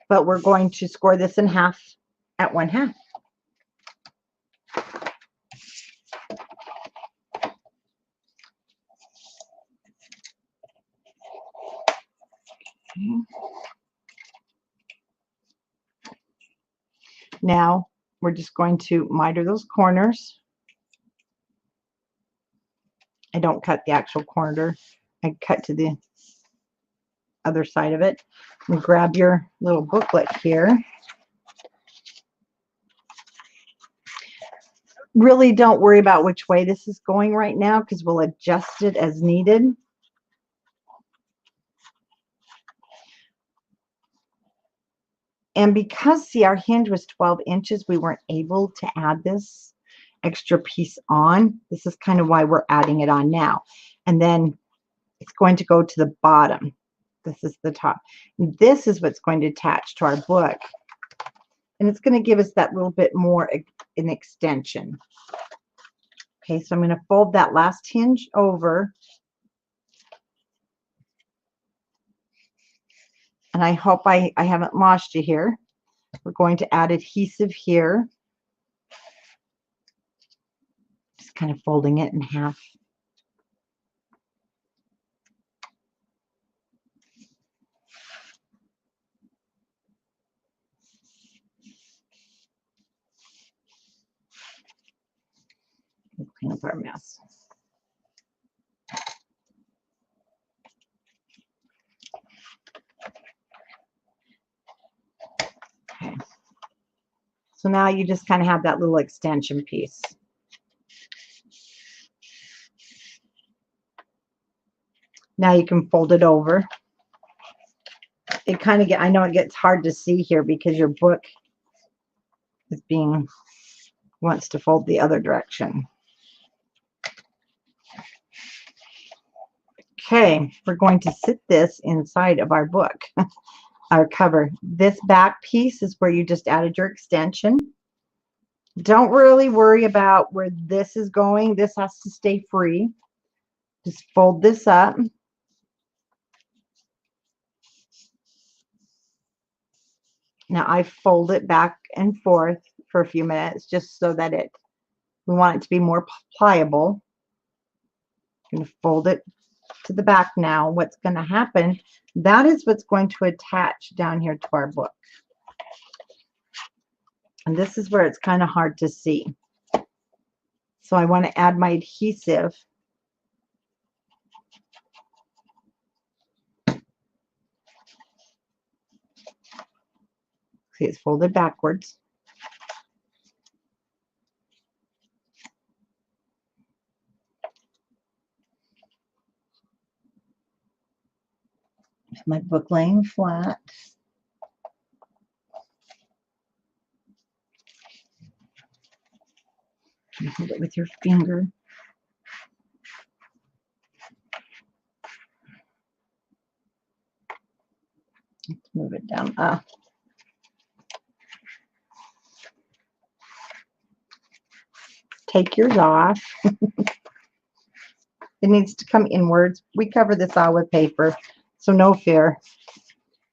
But we're going to score this in half at 1/2. Now we're just going to miter those corners. I don't cut the actual corner. I cut to the other side of it. And grab your little booklet here. Really don't worry about which way this is going right now because we'll adjust it as needed. And because, see, our hinge was 12 inches, we weren't able to add this extra piece on. This is kind of why we're adding it on now. And then it's going to go to the bottom. This is the top. And this is what's going to attach to our book. And it's going to give us that little bit more an extension. Okay, so I'm going to fold that last hinge over. And I hope I haven't lost you here. We're going to add adhesive here. Just kind of folding it in half. Clean up our mess. So now you just kind of have that little extension piece. Now you can fold it over. It kind of I know it gets hard to see here because your book is wants to fold the other direction. Okay, we're going to sit this inside of our book, our cover. This back piece is where you just added your extension. Don't really worry about where this is going. This has to stay free. Just fold this up. Now I fold it back and forth for a few minutes just so that we want it to be more pliable. I'm going to fold it to the back now. What's going to happen, that is what's going to attach down here to our book. And this is where it's kind of hard to see. So I want to add my adhesive. See, it's folded backwards. My book laying flat. You hold it with your finger. Let's move it down. Take yours off. It needs to come inwards. We cover this all with paper, so no fear.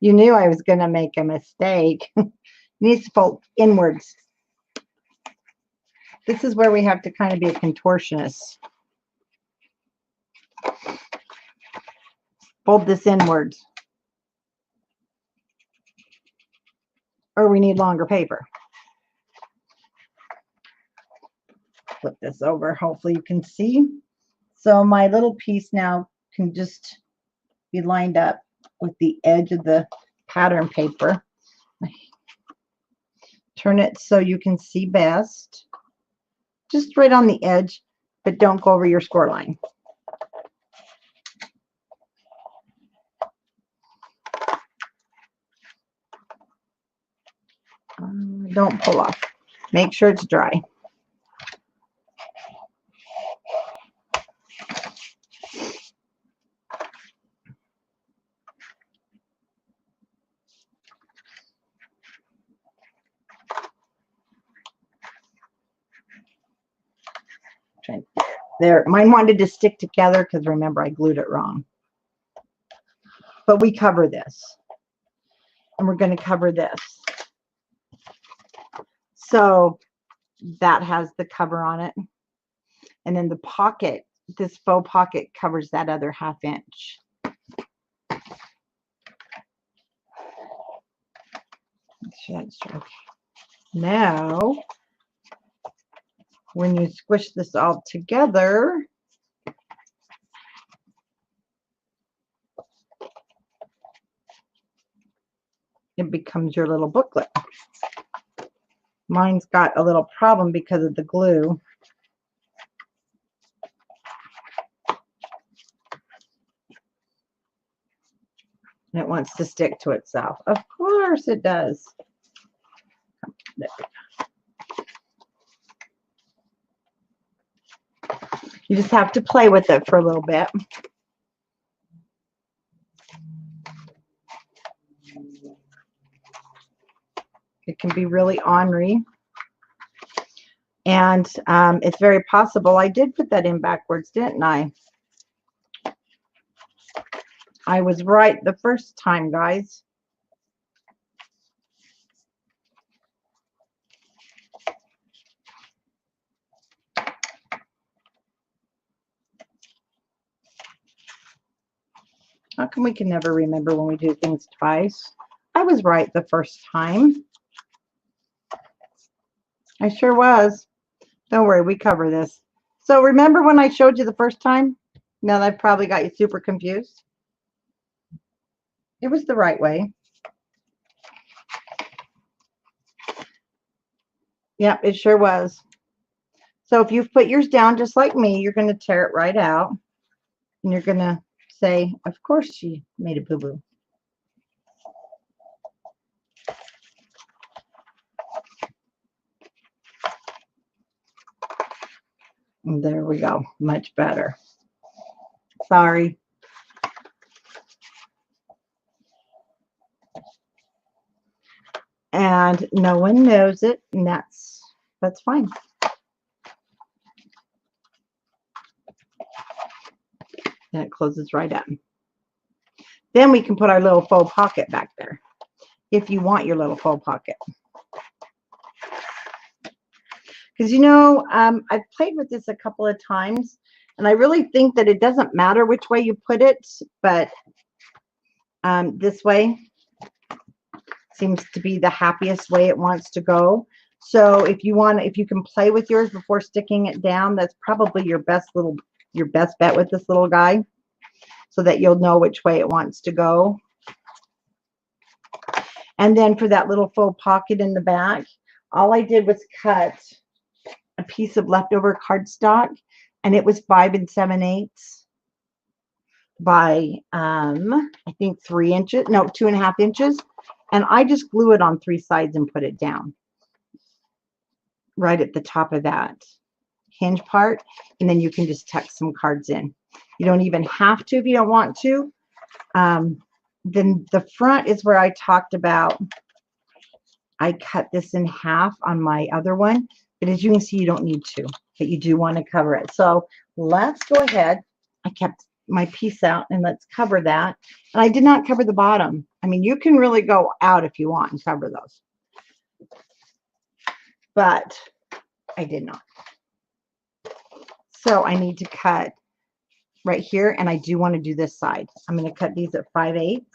You knew I was going to make a mistake. It needs to fold inwards. This is where we have to kind of be a contortionist. Fold this inwards. Or we need longer paper. Flip this over. Hopefully you can see. So my little piece now can just be lined up with the edge of the pattern paper. Turn it so you can see best. Just right on the edge, but don't go over your score line. Don't pull off. Make sure it's dry. There, mine wanted to stick together because remember I glued it wrong. But we cover this. And we're going to cover this. So that has the cover on it. And then the pocket, this faux pocket covers that other ½ inch. Okay. Now, when you squish this all together, it becomes your little booklet. Mine's got a little problem because of the glue. And it wants to stick to itself. Of course it does. There we go. You just have to play with it for a little bit. It can be really ornery. And it's very possible I did put that in backwards, didn't I? I was right the first time, guys. How come we can never remember when we do things twice? I was right the first time. I sure was. Don't worry, we cover this. So remember when I showed you the first time? Now that I've probably got you super confused. It was the right way. Yep, it sure was. So if you've put yours down just like me, you're going to tear it right out. And you're going to say, of course she made a boo-boo. And there we go. Much better. Sorry. And no one knows it, and that's fine. And it closes right up. Then we can put our little faux pocket back there, if you want your little faux pocket. Because, you know, I've played with this a couple of times, and I really think that it doesn't matter which way you put it, but this way seems to be the happiest way it wants to go. So if you can play with yours before sticking it down, that's probably your best bet with this little guy, so that you'll know which way it wants to go. And then for that little faux pocket in the back, all I did was cut a piece of leftover cardstock, and it was 5 7/8 by I think 3 inches, no, 2.5 inches. And I just glue it on 3 sides and put it down right at the top of that hinge part. And then you can just tuck some cards in. You don't even have to if you don't want to. Then the front is where I talked about. I cut this in half on my other one, but as you can see, you don't need to, but you do want to cover it. So let's go ahead. I kept my piece out, and let's cover that. And I did not cover the bottom. I mean, you can really go out if you want and cover those, but I did not. So I need to cut right here, and I do want to do this side. I'm going to cut these at 5/8.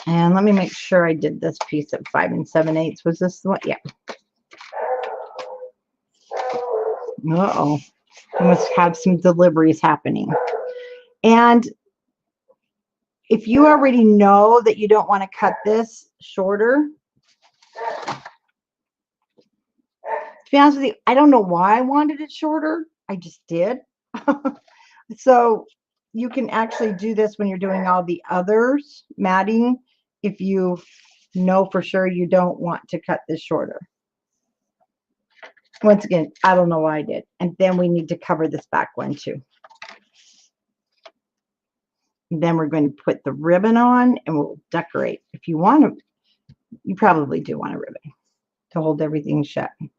And let me make sure I did this piece at 5 7/8. Was this the one? Yeah. Uh-oh. We must have some deliveries happening. And if you already know that you don't want to cut this shorter, to be honest with you, I don't know why I wanted it shorter. I just did. So you can actually do this when you're doing all the others matting, if you know for sure you don't want to cut this shorter. Once again, I don't know why I did. And then we need to cover this back one too. And then we're going to put the ribbon on, and we'll decorate. If you want to, you probably do want a ribbon to hold everything shut. I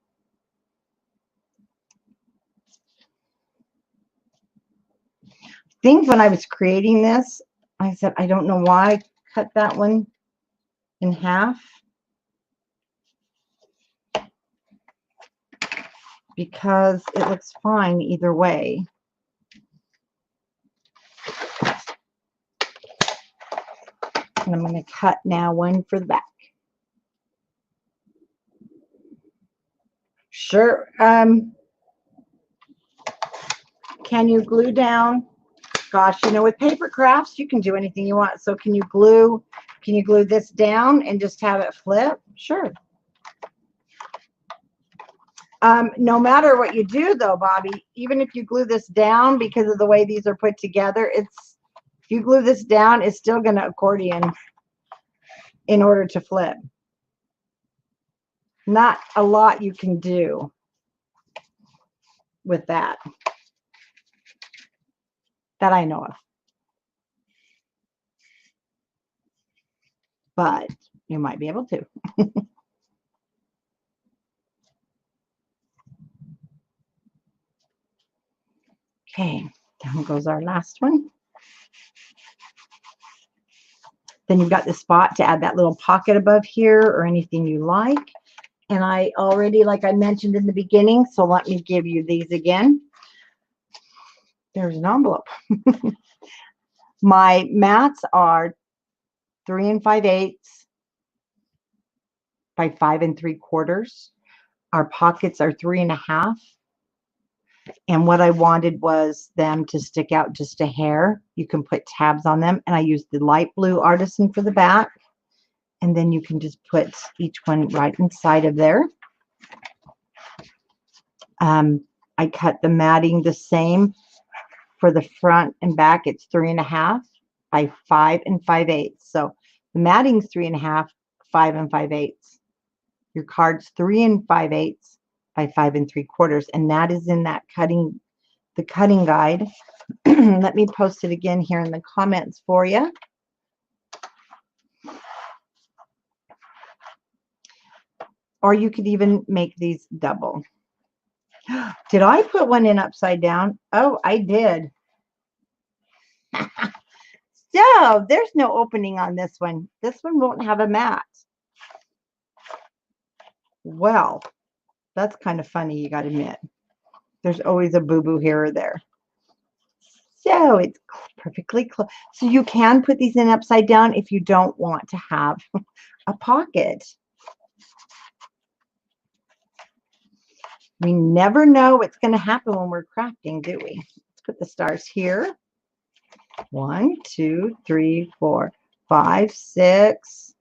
think when I was creating this, I said, I don't know why I cut that one in half, because it looks fine either way. And I'm going to cut now one for the back. Sure. Can you glue down? Gosh, you know, with paper crafts, you can do anything you want. So can you glue this down and just have it flip? Sure. No matter what you do though, Bobby, even if you glue this down, because of the way these are put together, if you glue this down, it's still going to accordion in order to flip. Not a lot you can do with that I know of. But you might be able to. Okay, down goes our last one. Then you've got the spot to add that little pocket above here or anything you like. And I already, like I mentioned in the beginning, so let me give you these again. There's an envelope. My mats are 3 5/8 by 5 3/4. Our pockets are 3 1/2. And what I wanted was them to stick out just a hair. You can put tabs on them. And I used the light blue artisan for the back. And then you can just put each one right inside of there. I cut the matting the same for the front and back. It's 3.5 by 5 5/8. So the matting's 3.5, 5 5/8. Your card's 3 5/8 by 5 3/4, and that is in that the cutting guide. Let me post it again here in the comments for you. Or you could even make these double. Did I put one in upside down? Oh, I did. So there's no opening on this one. This one won't have a mat. Well, that's kind of funny, you got to admit. There's always a boo-boo here or there. So it's perfectly close. So you can put these in upside down if you don't want to have a pocket. We never know what's going to happen when we're crafting, do we? Let's put the stars here. 1, 2, 3, 4, 5, 6.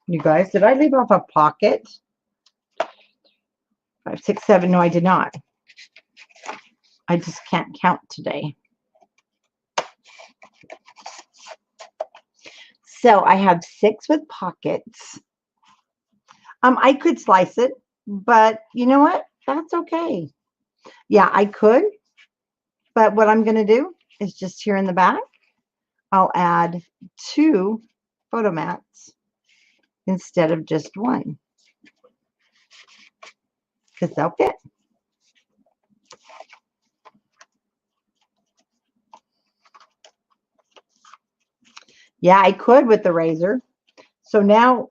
You guys, did I leave off a pocket? 5, 6, 7. No, I did not. I just can't count today. So I have 6 with pockets. I could slice it, but you know what? That's okay. Yeah, I could. But what I'm going to do is just here in the back, I'll add 2 photo mats instead of just 1. Because they'll fit. Yeah, I could with the razor. So now,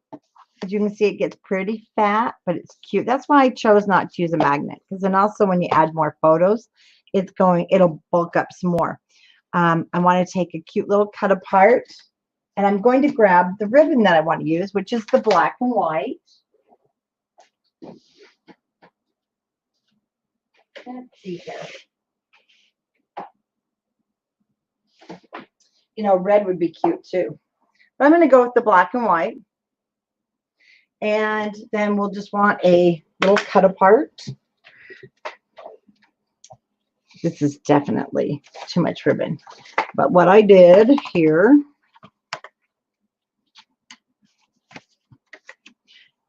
as you can see, it gets pretty fat, but it's cute. That's why I chose not to use a magnet. Because then also when you add more photos, it'll bulk up some more. I want to take a cute little cut apart. And I'm going to grab the ribbon that I want to use, which is the black and white. Let's see here. You know, red would be cute too. But I'm going to go with the black and white. And then we'll just want a little cut apart. This is definitely too much ribbon. But what I did here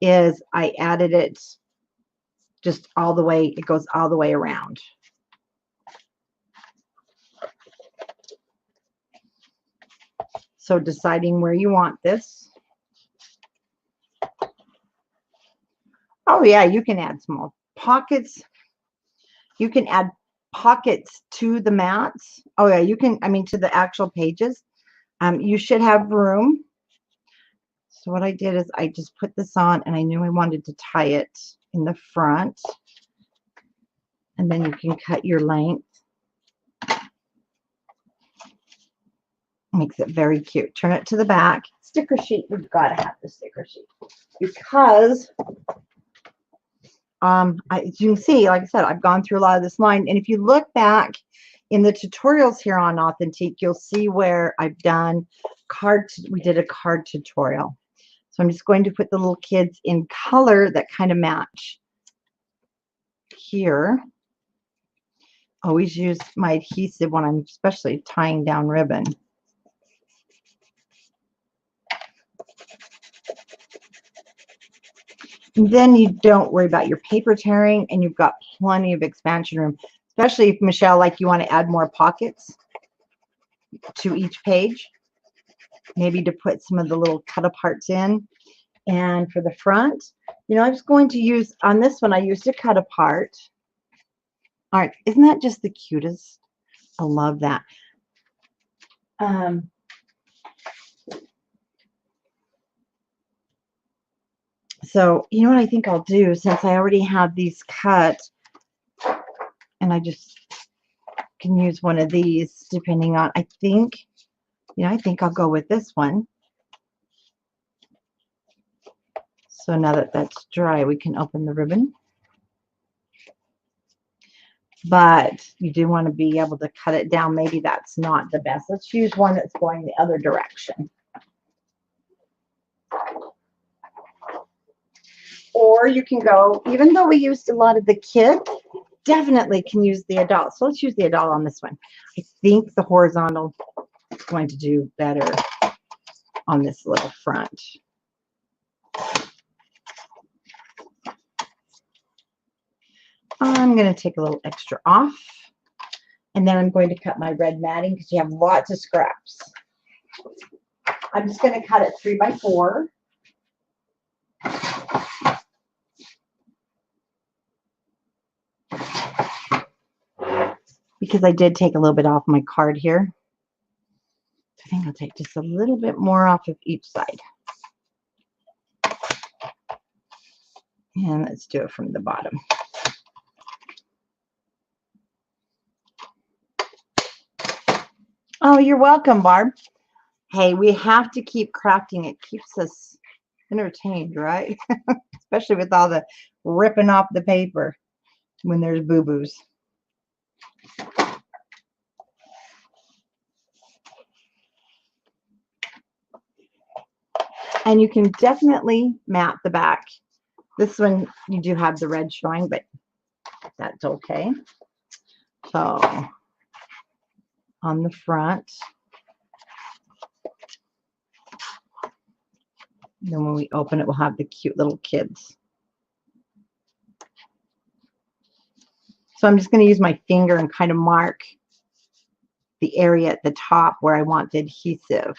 is I added it just all the way. It goes all the way around. So deciding where you want this. Oh yeah, you can add small pockets. You can add pockets to the mats. Oh yeah, you can, I mean, to the actual pages. You should have room. So what I did is I just put this on, and I knew I wanted to tie it in the front. And then you can cut your length. Makes it very cute. Turn it to the back. Sticker sheet. We've got to have the sticker sheet. Because as you can see, like I said, I've gone through a lot of this line. And if you look back in the tutorials here on Authentique, you'll see where I've done we did a card tutorial. So I'm just going to put the little kids in color that kind of match. Here, always use my adhesive when I'm especially tying down ribbon. And then you don't worry about your paper tearing, and you've got plenty of expansion room, especially if, Michelle, like you want to add more pockets to each page, maybe to put some of the little cut aparts in. And for the front, you know, I was going to use, on this one, I used a cut apart. All right, isn't that just the cutest? I love that. So, you know what I think I'll do, since I already have these cut, and I just can use one of these depending on, I think I'll go with this one. So now that that's dry, we can open the ribbon. but you do want to be able to cut it down. Maybe that's not the best. Let's use one that's going the other direction. Or you can go, even though we used a lot of the kids, definitely can use the adult. So let's use the adult on this one. I think the horizontal is going to do better on this little front. I'm going to take a little extra off, and then I'm going to cut my red matting because you have lots of scraps. I'm just going to cut it 3 by 4. Because I did take a little bit off my card here. I think I'll take just a little bit more off of each side. And let's do it from the bottom. Oh, you're welcome, Barb. Hey, we have to keep crafting. It keeps us entertained, right? Especially with all the ripping off the paper when there's boo-boos. And you can definitely mat the back. This one, you do have the red showing, but that's okay. So, on the front. Then when we open it, we'll have the cute little kids. So I'm just going to use my finger and kind of mark the area at the top where I want the adhesive.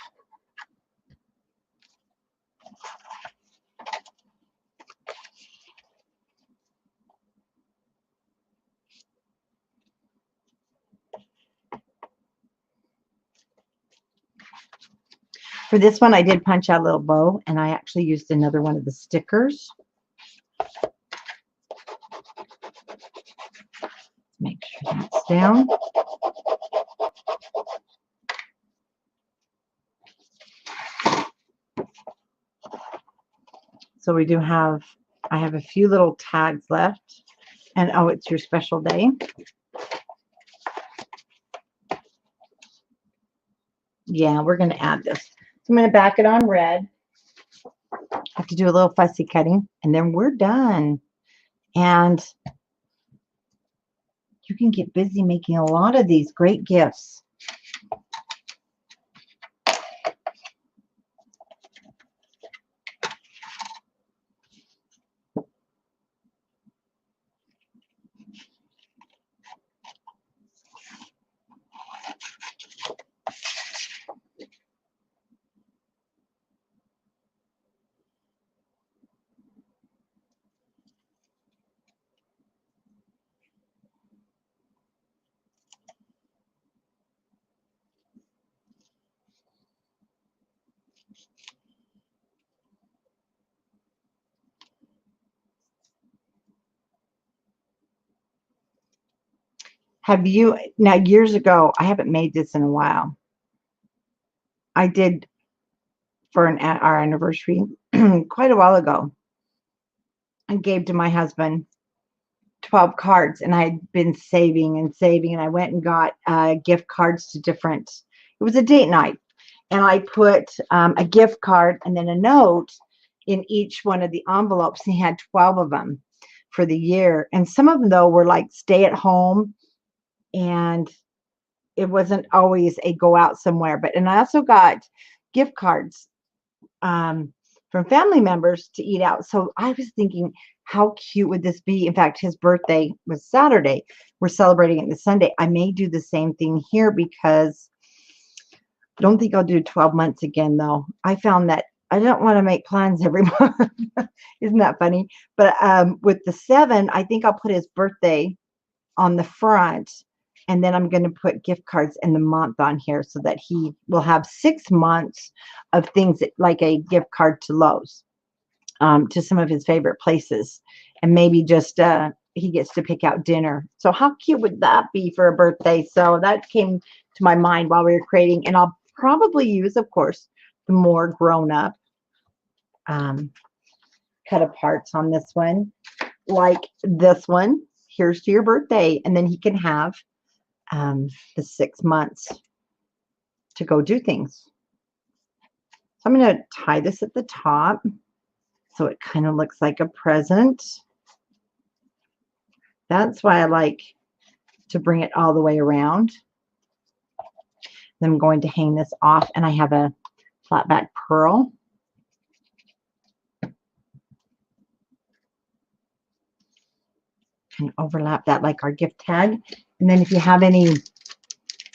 For this one, I did punch out a little bow, and I actually used another one of the stickers. Make sure that's down. So we do have, I have a few little tags left. And oh, it's your special day. Yeah, we're going to add this. So I'm going to back it on red. Have to do a little fussy cutting, and then we're done. And you can get busy making a lot of these great gifts. Have you, now years ago, I haven't made this in a while. I did for our anniversary quite a while ago. I gave to my husband 12 cards, and I had been saving and saving, and I went and got gift cards to different, it was a date night, and I put a gift card and then a note in each one of the envelopes. He had 12 of them for the year, and some of them though were like stay at home, and it wasn't always a go out somewhere. But and I also got gift cards from family members to eat out. So I was thinking, how cute would this be? In fact, his birthday was Saturday. We're celebrating it this Sunday. I may do the same thing here because I don't think I'll do 12 months again, though. I found that I don't want to make plans every month. Isn't that funny? But with the 7, I think I'll put his birthday on the front, and then I'm going to put gift cards in the month on here so that he will have 6 months of things that, like a gift card to Lowe's, to some of his favorite places, and maybe just he gets to pick out dinner. So how cute would that be for a birthday? So that came to my mind while we were creating, and I'll probably use, of course, the more grown up cut aparts on this one, like this one here's to your birthday. And then he can have the 6 months to go do things. So I'm going to tie this at the top so it kind of looks like a present. That's why I like to bring it all the way around. Then I'm going to hang this off, and I have a flat back pearl. And overlap that like our gift tag. And then if you have any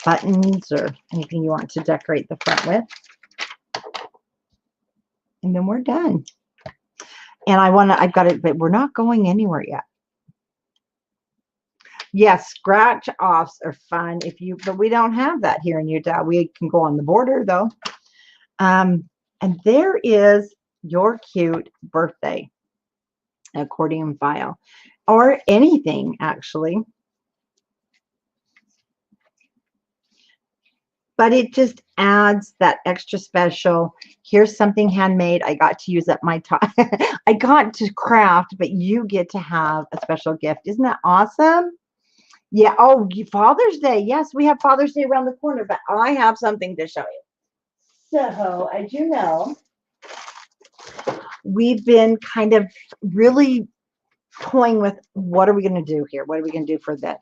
buttons or anything you want to decorate the front with. And then we're done. And I've got it, but we're not going anywhere yet. Yes, scratch offs are fun but we don't have that here in Utah. We can go on the border though. And there is your cute birthday accordion file, or anything actually. But it just adds that extra special. Here's something handmade. I got to use up my time. I got to craft, but you get to have a special gift. Isn't that awesome? Yeah. Oh, Father's Day. Yes, we have Father's Day around the corner, but I have something to show you. So, as you know, we've been kind of really toying with what are we going to do here? What are we going to do for the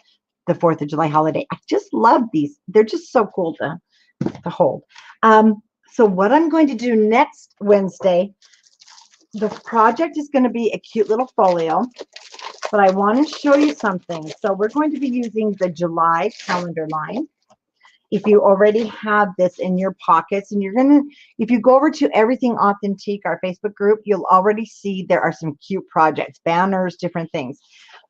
4th of July holiday? I just love these. They're just so cool to hold. So what I'm going to do next Wednesday, the project is going to be a cute little folio, but I want to show you something. So we're going to be using the July calendar line. If you already have this in your pockets, and if you go over to Everything Authentique, our Facebook group, you'll already see there are some cute projects, banners, different things.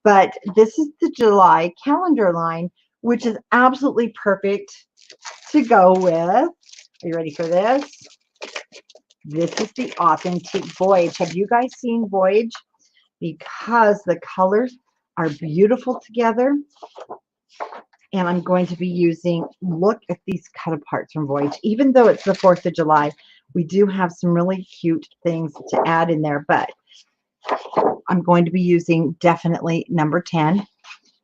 But this is the July calendar line, which is absolutely perfect to go with. Are you ready for this? This is the Authentique Voyage. Have you guys seen Voyage? Because the colors are beautiful together. And I'm going to be using, look at these cut aparts from Voyage. Even though it's the 4th of July, we do have some really cute things to add in there. But I'm going to be using definitely number 10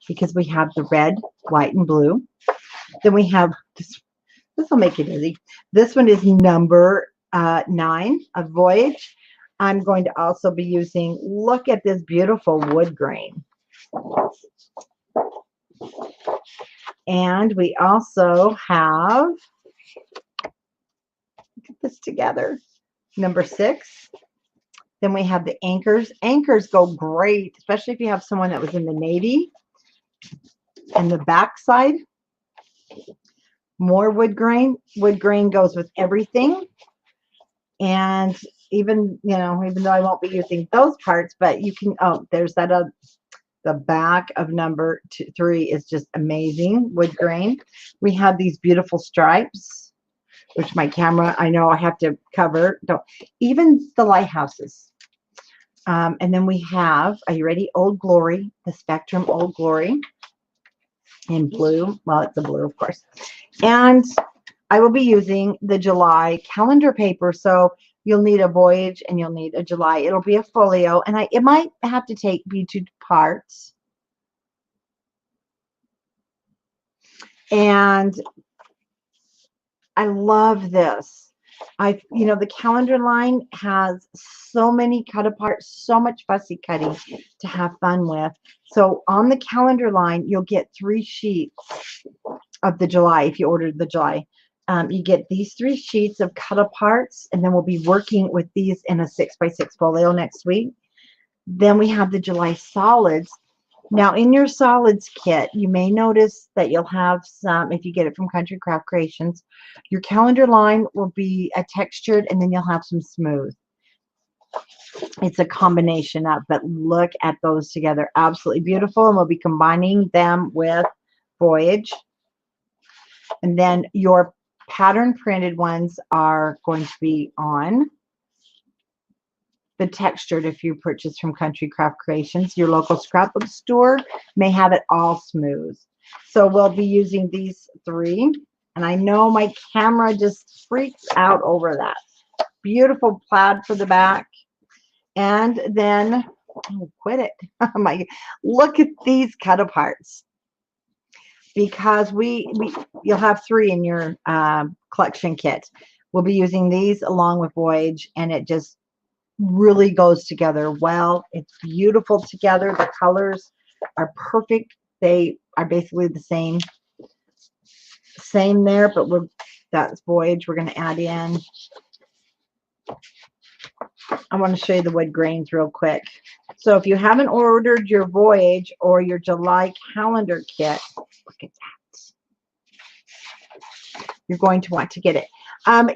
because we have the red, white, and blue. Then we have, this will make it easy. This one is number 9 of Voyage. I'm going to also be using, look at this beautiful wood grain. And we also have, look at this together, number 6. Then we have the anchors. Anchors go great, especially if you have someone that was in the Navy. And the back side, more wood grain. Wood grain goes with everything. And even though I won't be using those parts, but you can, there's that the back of number 3 is just amazing wood grain. We have these beautiful stripes, which my camera, I know I have to cover. Even the lighthouses. And then we have, are you ready? Old Glory, the Spectrum Old Glory in blue. Well, it's a blue, of course. And I will be using the July calendar paper. So you'll need a Voyage and you'll need a July. It'll be a folio, and it might have to be 2 parts. And I love this. The calendar line has so many cut apart, so much fussy cutting to have fun with. So on the calendar line, you'll get 3 sheets of the July if you ordered the July. You get these 3 sheets of cut aparts, and then we'll be working with these in a 6x6 folio next week. Then we have the July solids. Now in your solids kit, you may notice that you'll have some, if you get it from Country Craft Creations, your calendar line will be a textured, and then you'll have some smooth. It's a combination of, but look at those together. Absolutely beautiful. And we'll be combining them with Voyage. And then your pattern printed ones are going to be on the textured. If you purchase from Country Craft Creations, your local scrapbook store may have it all smooth. So we'll be using these 3. And I know my camera just freaks out over that. Beautiful plaid for the back. And then Oh, quit it. Oh my, look at these cut aparts. Because you'll have 3 in your collection kit. We'll be using these along with Voyage, and it just really goes together well. It's beautiful together. The colors are perfect. They are basically the same there, but that's Voyage. We're going to add in. I want to show you the wood grains real quick. So if you haven't ordered your Voyage or your July calendar kit, look at that. You're going to want to get it.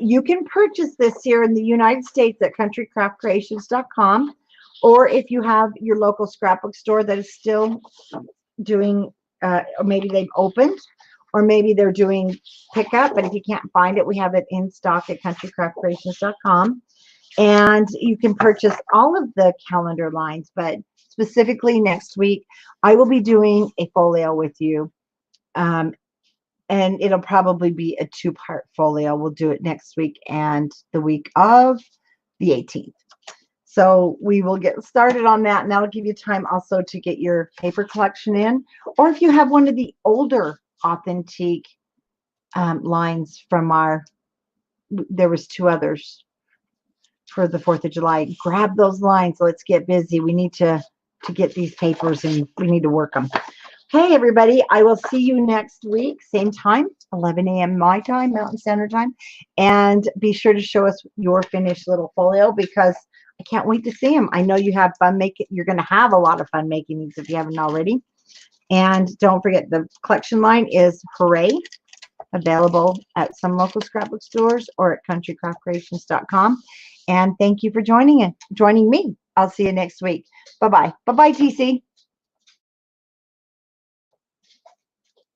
You can purchase this here in the United States at countrycraftcreations.com, or if you have your local scrapbook store that is still doing, or maybe they've opened, or maybe they're doing pickup, but if you can't find it, we have it in stock at countrycraftcreations.com. And you can purchase all of the calendar lines, but specifically next week, I will be doing a folio with you. And it'll probably be a 2-part folio. We'll do it next week and the week of the 18th. So we will get started on that, and that'll give you time also to get your paper collection in. Or if you have one of the older Authentique lines from there was 2 others for the 4th of July. Grab those lines. Let's get busy. We need to get these papers, and we need to work them. Hey, everybody, I will see you next week, same time, 11 a.m. my time, Mountain Standard Time. And be sure to show us your finished little folio, because I can't wait to see them. I know you have fun making. You're going to have a lot of fun making these if you haven't already. And don't forget, the collection line is Hooray, available at some local scrapbook stores or at countrycraftcreations.com. And thank you for joining me. I'll see you next week. Bye-bye. Bye-bye, TC.